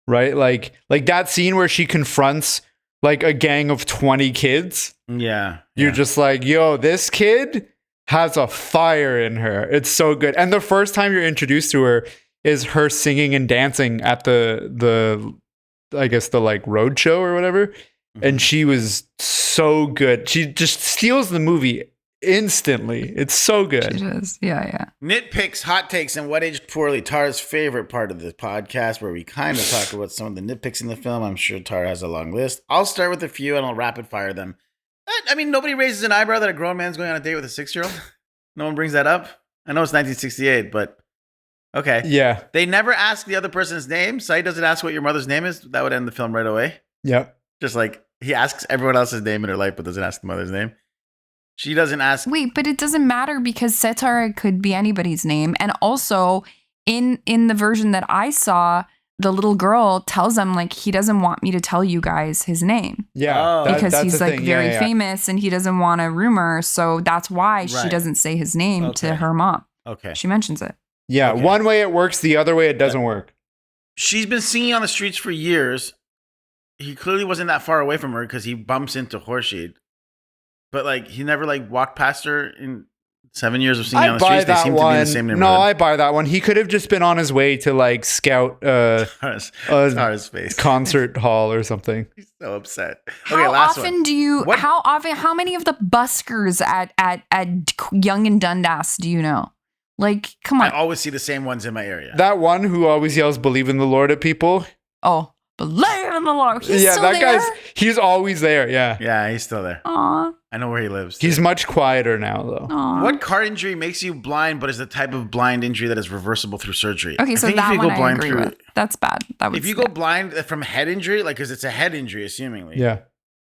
Right? Like that scene where she confronts like a gang of 20 kids. Yeah. You're just like, yo, this kid has a fire in her. It's so good. And the first time you're introduced to her is her singing and dancing at the I guess the like road show or whatever. Mm-hmm. And she was so good. She just steals the movie instantly. It's so good. It is. Yeah. Nitpicks, hot takes, and what aged poorly. Tara's favorite part of the podcast, where we kind of talk about some of the nitpicks in the film. I'm sure Tara has a long list. I'll start with a few and I'll rapid fire them. I mean, nobody raises an eyebrow that a grown man's going on a date with a 6-year-old. No one brings that up. I know it's 1968, but okay. Yeah. They never ask the other person's name. Saeed doesn't ask what your mother's name is. That would end the film right away. Yep. Just like he asks everyone else's name in her life, but doesn't ask the mother's name. She doesn't ask. Wait, but it doesn't matter because Setara could be anybody's name. And also in the version that I saw, the little girl tells him like, he doesn't want me to tell you guys his name. Yeah. Because he's like very famous and he doesn't want a rumor. So that's why she doesn't say his name to her mom. Okay. She mentions it. Yeah. Okay. One way it works, the other way it doesn't work. She's been singing on the streets for years. He clearly wasn't that far away from her because he bumps into Khurshid. But like he never like walked past her in 7 years of singing on the streets. They seem to be in the same neighborhood. No, I buy that one. He could have just been on his way to like scout Tara's face. Concert hall or something. He's so upset. How many of the buskers at Yonge and Dundas do you know? Like, come on. I always see the same ones in my area. That one who always yells "Believe in the Lord" at people. Oh, believe in the Lord. He's still there? He's always there. Yeah. Yeah, he's still there. Aw. I know where he lives. He's much quieter now, though. Aww. What car injury makes you blind, but is the type of blind injury that is reversible through surgery? Okay, so that one I agree with. That's bad. If you go blind from head injury, like, because it's a head injury, assumingly. Yeah.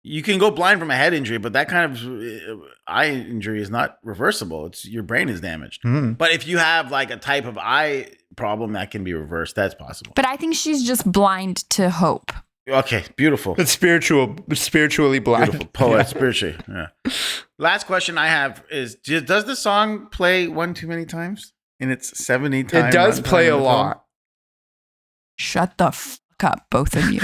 You can go blind from a head injury, but that kind of eye injury is not reversible. It's your brain is damaged. Mm. But if you have like a type of eye problem that can be reversed, that's possible. But I think she's just blind to hope. Okay, beautiful. It's spiritually blind. Beautiful poet, spiritually. Yeah. Last question I have is: does the song play one too many times in its 70 times? It does play a lot. Shut the fuck up, both of you.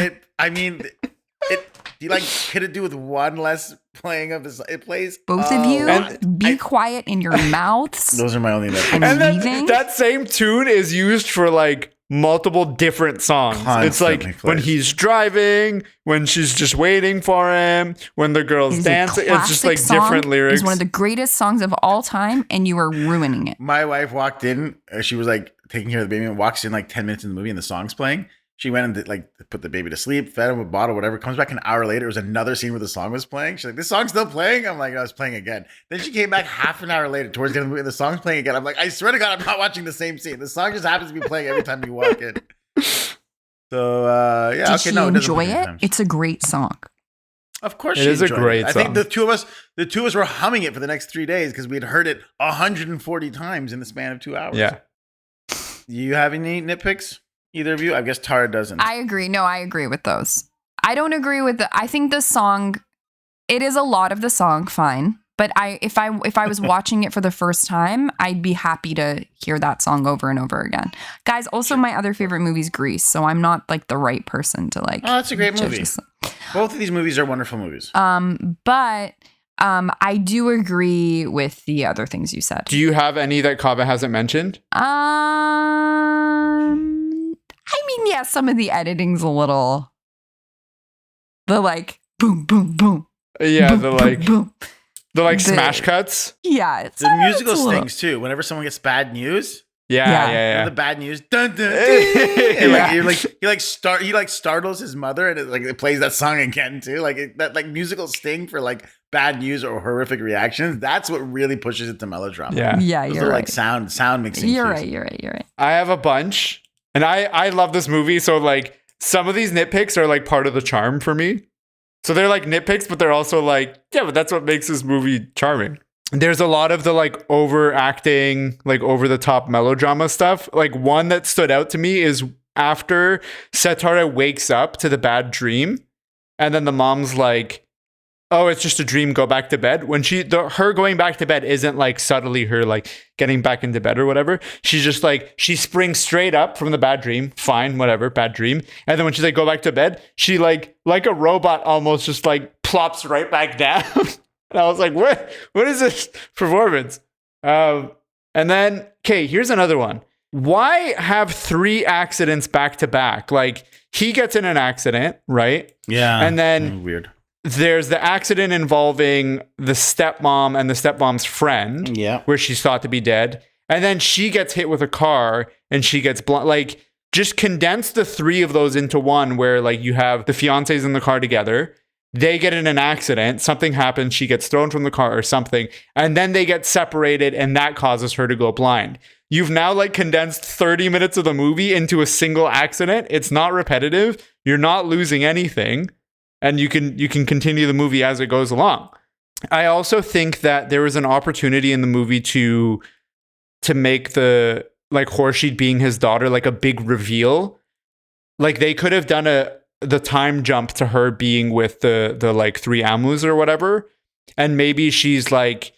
Could it do with one less playing of this? It plays both of you. Be quiet in your mouths. Those are my only notes. And then that same tune is used for like multiple different songs. Constantly it's like plays. When he's driving, when she's just waiting for him, when the girl's dancing. It's just like different lyrics. It's one of the greatest songs of all time, and you are ruining it. My wife walked in. She was like taking care of the baby and walks in like 10 minutes in the movie and the song's playing. She went and like put the baby to sleep, fed him a bottle, whatever. Comes back an hour later. It was another scene where the song was playing. She's like, "This song's still playing?" I'm like, "I was playing again." Then she came back half an hour later towards the end of the movie and the song's playing again. I'm like, "I swear to God, I'm not watching the same scene. The song just happens to be playing every time you walk in." So Did she enjoy it? It's a great song. Of course, it is a great song. I think the two of us were humming it for the next 3 days because we had heard it 140 times in the span of 2 hours. Yeah. Do you have any nitpicks? Either of you? I guess Tara doesn't. I agree. No, I agree with those. I don't agree with I think the song, it is a lot of the song, fine. But if I was watching it for the first time, I'd be happy to hear that song over and over again. Guys, also my other favorite movie is Grease, so I'm not like the right person to like. Oh, that's a great movie. Both of these movies are wonderful movies. But I do agree with the other things you said. Do you have any that Kava hasn't mentioned? I mean, yeah, some of the editing's a little. The like boom, boom, boom. Yeah, boom, the like. Boom, boom. The like smash cuts. Yeah, it's the musical stings too. Whenever someone gets bad news. Yeah. The bad news. Dun, dun, dun. He startles his mother, and it plays that song again too. That musical sting for like bad news or horrific reactions. That's what really pushes it to melodrama. Yeah. You're right. Like sound mixing. You're right. I have a bunch, and I love this movie. So like some of these nitpicks are like part of the charm for me. So they're like nitpicks, but they're also like, yeah, but that's what makes this movie charming. There's a lot of the like overacting, like over the top melodrama stuff. Like one that stood out to me is after Setara wakes up to the bad dream, and then the mom's like, "Oh, it's just a dream. Go back to bed." When her going back to bed isn't like subtly her like getting back into bed or whatever. She's just like, she springs straight up from the bad dream. Fine, whatever, bad dream. And then when she's like, go back to bed, she like a robot almost just like plops right back down. And I was like, what is this performance? And then, okay, here's another one. Why have 3 accidents back to back? Like he gets in an accident, right? Yeah. And then weird. There's the accident involving the stepmom and the stepmom's friend, where she's thought to be dead. And then she gets hit with a car and she gets like, just condense the 3 of those into one, where like you have the fiancés in the car together. They get in an accident, something happens, she gets thrown from the car or something, and then they get separated, and that causes her to go blind. You've now like condensed 30 minutes of the movie into a single accident. It's not repetitive. You're not losing anything. And you can continue the movie as it goes along. I also think that there was an opportunity in the movie to make the like Khorshid being his daughter like a big reveal. Like they could have done the time jump to her being with the like 3 Amus or whatever, and maybe she's like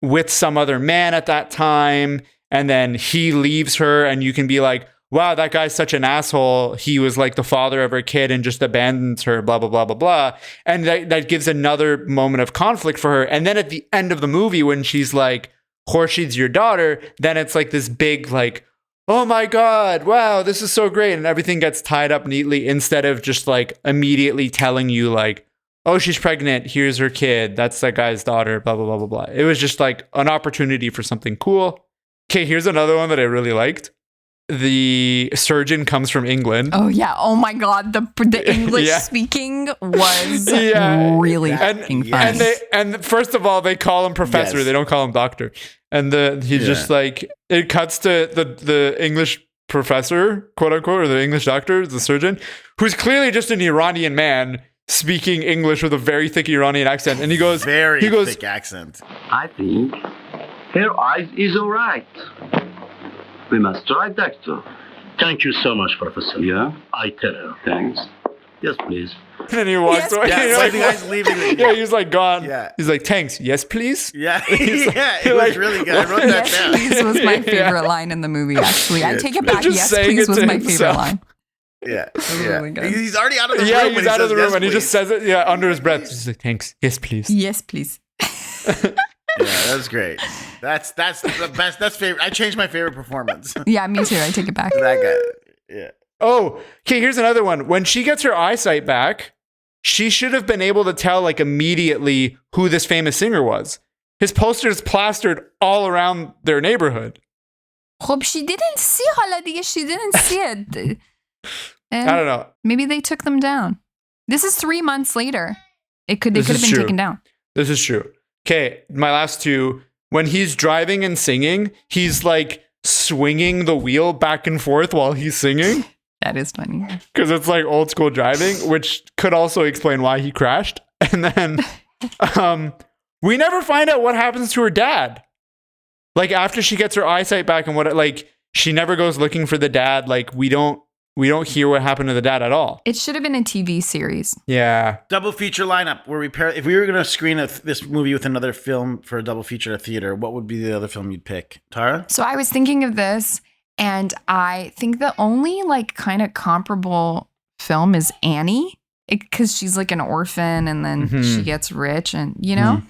with some other man at that time, and then he leaves her, and you can be like, wow, that guy's such an asshole. He was like the father of her kid and just abandons her, blah, blah, blah, blah, blah. And that gives another moment of conflict for her. And then at the end of the movie, when she's like, Khorshid's your daughter, then it's like this big like, oh my God, wow, this is so great. And everything gets tied up neatly instead of just like immediately telling you like, oh, she's pregnant. Here's her kid. That's that guy's daughter, blah, blah, blah, blah, blah. It was just like an opportunity for something cool. Okay, here's another one that I really liked. the surgeon comes from England. Oh yeah. Oh my God. The English speaking was really fun. And first of all, they call him professor. Yes. They don't call him doctor. And he's just like, it cuts to the English professor, quote unquote, or the English doctor, the surgeon, who's clearly just an Iranian man speaking English with a very thick Iranian accent. And he goes, thick accent. I think her eyes is all right. We must try, doctor. Thank you so much, Professor. Yeah? I tell her. Thanks. Yes, please. And he walks away. Yeah, so the guy's leaving. Yeah, he's like gone. Yeah. He's like, thanks. Yes, please. Yeah, it was really good. I wrote that down. Please was my favorite line in the movie, actually. I take it back. Yes, please was my favorite line. Yeah. Really good. He's already out of the room. Yeah, he's out of the room and he just says it under his breath. He's like, thanks. Yes, please. Yes, please. Yeah, that was great. That's the best. That's favorite. I changed my favorite performance. Yeah, me too. I take it back. That guy. Yeah. Oh, okay. Here's another one. When she gets her eyesight back, she should have been able to tell like immediately who this famous singer was. His posters plastered all around their neighborhood. Hope she didn't see Haladia. She didn't see it. And I don't know. Maybe they took them down. This is 3 months later. They could have been taken down. This is true. Okay, my last two. When he's driving and singing, he's like swinging the wheel back and forth while he's singing. That is funny. Because it's like old school driving, which could also explain why he crashed. And then we never find out what happens to her dad. Like after she gets her eyesight back and she never goes looking for the dad. Like we don't hear what happened to the dad at all. It should have been a TV series. Yeah. Double feature lineup where if we were going to screen this movie with another film for a double feature at a theater, what would be the other film you'd pick? Tara? So I was thinking of this, and I think the only like kind of comparable film is Annie, because she's like an orphan and then she gets rich, and you know.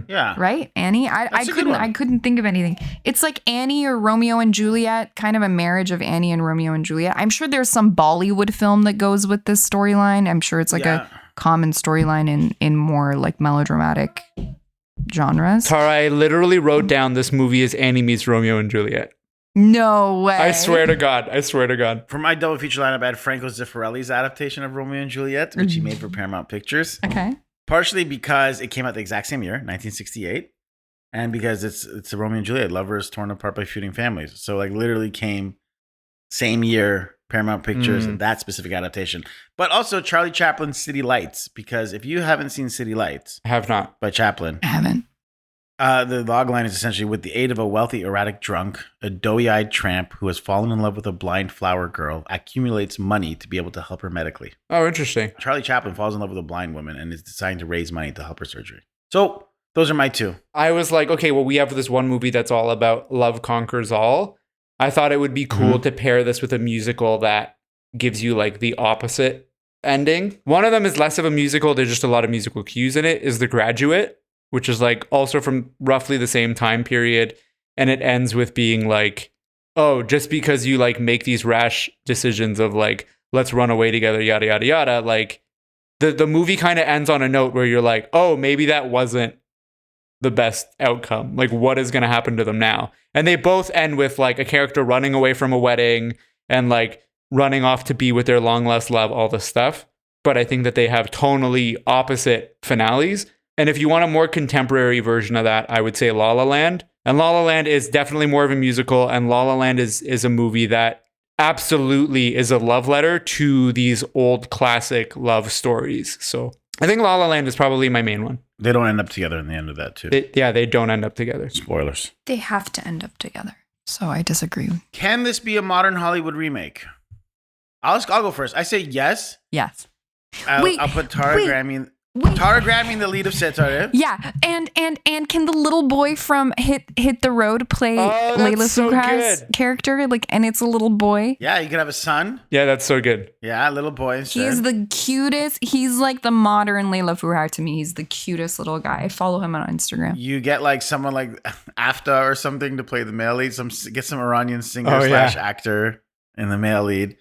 Yeah. Right? Annie? I couldn't think of anything. It's like Annie or Romeo and Juliet, kind of a marriage of Annie and Romeo and Juliet. I'm sure there's some Bollywood film that goes with this storyline. I'm sure it's like a common storyline in more like melodramatic genres. Tara, I literally wrote down this movie is Annie meets Romeo and Juliet. No way. I swear to God. For my double feature lineup, I had Franco Zeffirelli's adaptation of Romeo and Juliet, which he made for Paramount Pictures. Okay. Partially because it came out the exact same year, 1968, and because it's a Romeo and Juliet, lovers torn apart by feuding families. So like literally came same year, Paramount Pictures, and that specific adaptation. But also Charlie Chaplin's City Lights, because if you haven't seen City Lights, I have not, by Chaplin, I haven't. The logline is essentially, with the aid of a wealthy, erratic drunk, a doughy-eyed tramp who has fallen in love with a blind flower girl accumulates money to be able to help her medically. Oh, interesting. Charlie Chaplin falls in love with a blind woman and is deciding to raise money to help her surgery. So those are my two. I was like, okay, well, we have this one movie that's all about love conquers all. I thought it would be cool to pair this with a musical that gives you like the opposite ending. One of them is less of a musical. There's just a lot of musical cues in it, is The Graduate, which is like also from roughly the same time period. And it ends with being like, oh, just because you like make these rash decisions of like, let's run away together, yada, yada, yada. Like the movie kind of ends on a note where you're like, oh, maybe that wasn't the best outcome. Like what is going to happen to them now? And they both end with like a character running away from a wedding and like running off to be with their long lost love, all this stuff. But I think that they have tonally opposite finales. And if you want a more contemporary version of that, I would say La La Land. And La La Land is definitely more of a musical. And La La Land is a movie that absolutely is a love letter to these old classic love stories. So I think La La Land is probably my main one. They don't end up together in the end of that too. They don't end up together. Spoilers. They have to end up together. So I disagree. Can this be a modern Hollywood remake? I'll go first. I say yes. Yes. I'll put Tara Grammy. Tara Grammy in the lead of Sitar. Yeah, and can the little boy from Hit the Road play Layla Foucault's character? Like, and it's a little boy. Yeah, you could have a son. Yeah, that's so good. Yeah, little boy. Instead. He's the cutest. He's like the modern Layla Foucault to me. He's the cutest little guy. I follow him on Instagram. You get like someone like Afta or something to play the male lead. Get some Iranian singer / actor in the male lead,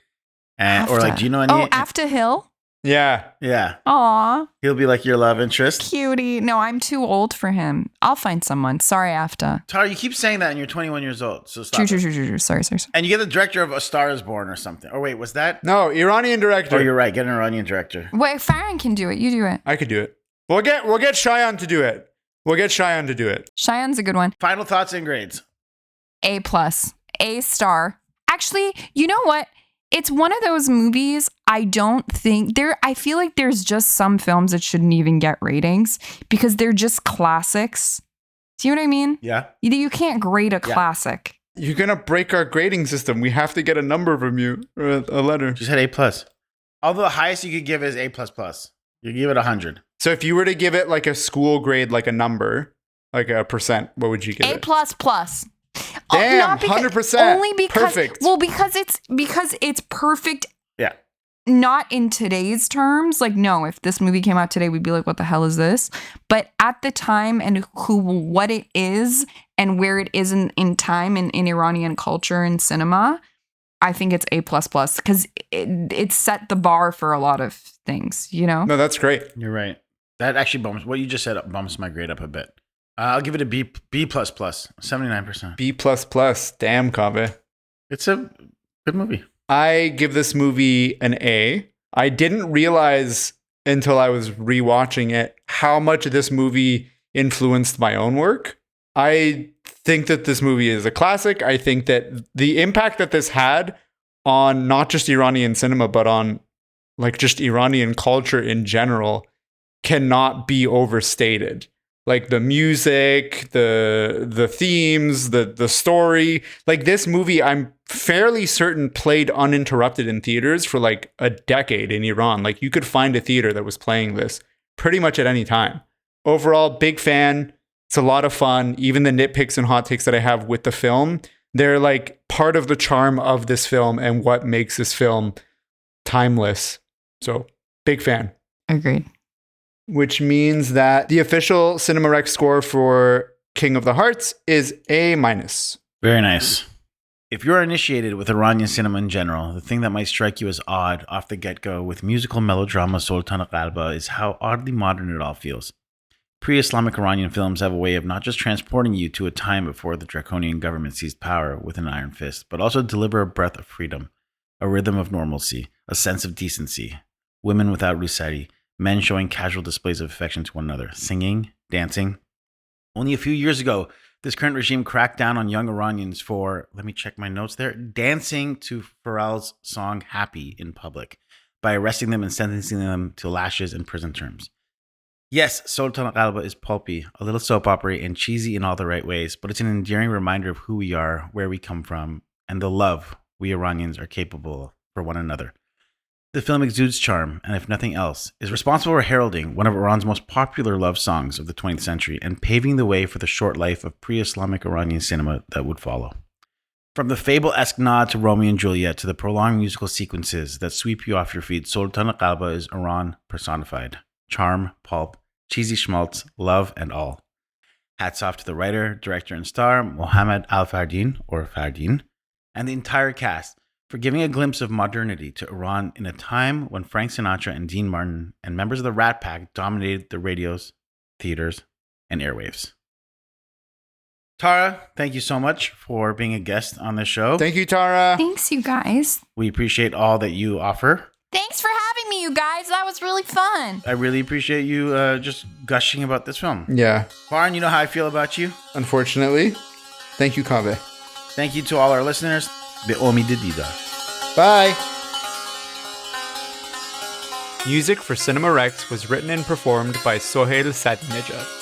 and or like, do you know any? Afta Hill. Yeah. Yeah. Aw, He'll be like your love interest. cutie. No, I'm too old for him. I'll find someone. Sorry, AFTA. Tara, you keep saying that and you're 21 years old. So stop. True. Sorry. And you get the director of A Star is Born or something. Or wait, was that? No, Iranian director. Oh, you're right. Get an Iranian director. Wait, Farron can do it. You do it. I could do it. We'll get Cheyenne to do it. Cheyenne's a good one. Final thoughts and grades. A+, A star. Actually, you know what? It's one of those movies I feel like there's just some films that shouldn't even get ratings because they're just classics. Do you know what I mean? Yeah. You can't grade a classic. You're going to break our grading system. We have to get a number from you or a letter. Just had A+. Although the highest you could give is A++. You give it 100. So if you were to give it like a school grade, like a number, like a percent, what would you give it? A++. Damn, 100%. Only because perfect. Well, because it's perfect. Yeah. Not in today's terms. Like, no, if this movie came out today, we'd be like, what the hell is this? But at the time and what it is and where it is in time in Iranian culture and cinema, I think it's A++ because it set the bar for a lot of things, you know? No, that's great. You're right. That actually what you just said bumps my grade up a bit. I'll give it a B++, 79%. B++. Damn, Kaveh. It's a good movie. I give this movie an A. I didn't realize until I was rewatching it how much this movie influenced my own work. I think that this movie is a classic. I think that the impact that this had on not just Iranian cinema, but on like just Iranian culture in general cannot be overstated. Like the music, the themes, the story. Like this movie, I'm fairly certain played uninterrupted in theaters for like a decade in Iran. Like you could find a theater that was playing this pretty much at any time. Overall, big fan. It's a lot of fun. Even the nitpicks and hot takes that I have with the film, they're like part of the charm of this film and what makes this film timeless. So big fan. Agreed. Which means that the official Cinema Rec score for King of the Hearts is A-. Very nice. If you're initiated with Iranian cinema in general, the thing that might strike you as odd off the get-go with musical melodrama Sultan Qalba is how oddly modern it all feels. Pre-Islamic Iranian films have a way of not just transporting you to a time before the draconian government seized power with an iron fist, but also deliver a breath of freedom, a rhythm of normalcy, a sense of decency, women without rusari, men showing casual displays of affection to one another, singing, dancing. Only a few years ago, this current regime cracked down on young Iranians for, let me check my notes there, dancing to Pharrell's song Happy in public by arresting them and sentencing them to lashes and prison terms. Yes, Sultan Qalba is pulpy, a little soap opera and cheesy in all the right ways, but it's an endearing reminder of who we are, where we come from, and the love we Iranians are capable of for one another. The film exudes charm, and if nothing else, is responsible for heralding one of Iran's most popular love songs of the 20th century and paving the way for the short life of pre-Islamic Iranian cinema that would follow. From the fable-esque nod to Romeo and Juliet to the prolonged musical sequences that sweep you off your feet, Sultan Qalba is Iran personified. Charm, pulp, cheesy schmaltz, love, and all. Hats off to the writer, director, and star, Mohamad Ali Fardin, or Fardin, and the entire cast, for giving a glimpse of modernity to Iran in a time when Frank Sinatra and Dean Martin and members of the Rat Pack dominated the radios, theaters, and airwaves. Tara, thank you so much for being a guest on this show. Thank you, Tara. Thanks, you guys. We appreciate all that you offer. Thanks for having me, you guys. That was really fun. I really appreciate you just gushing about this film. Yeah. Farhan, you know how I feel about you. Unfortunately. Thank you, Kaveh. Thank you to all our listeners. Be'omid didar. Bye. Music for Cinema Rex was written and performed by Sohail Sadinejad.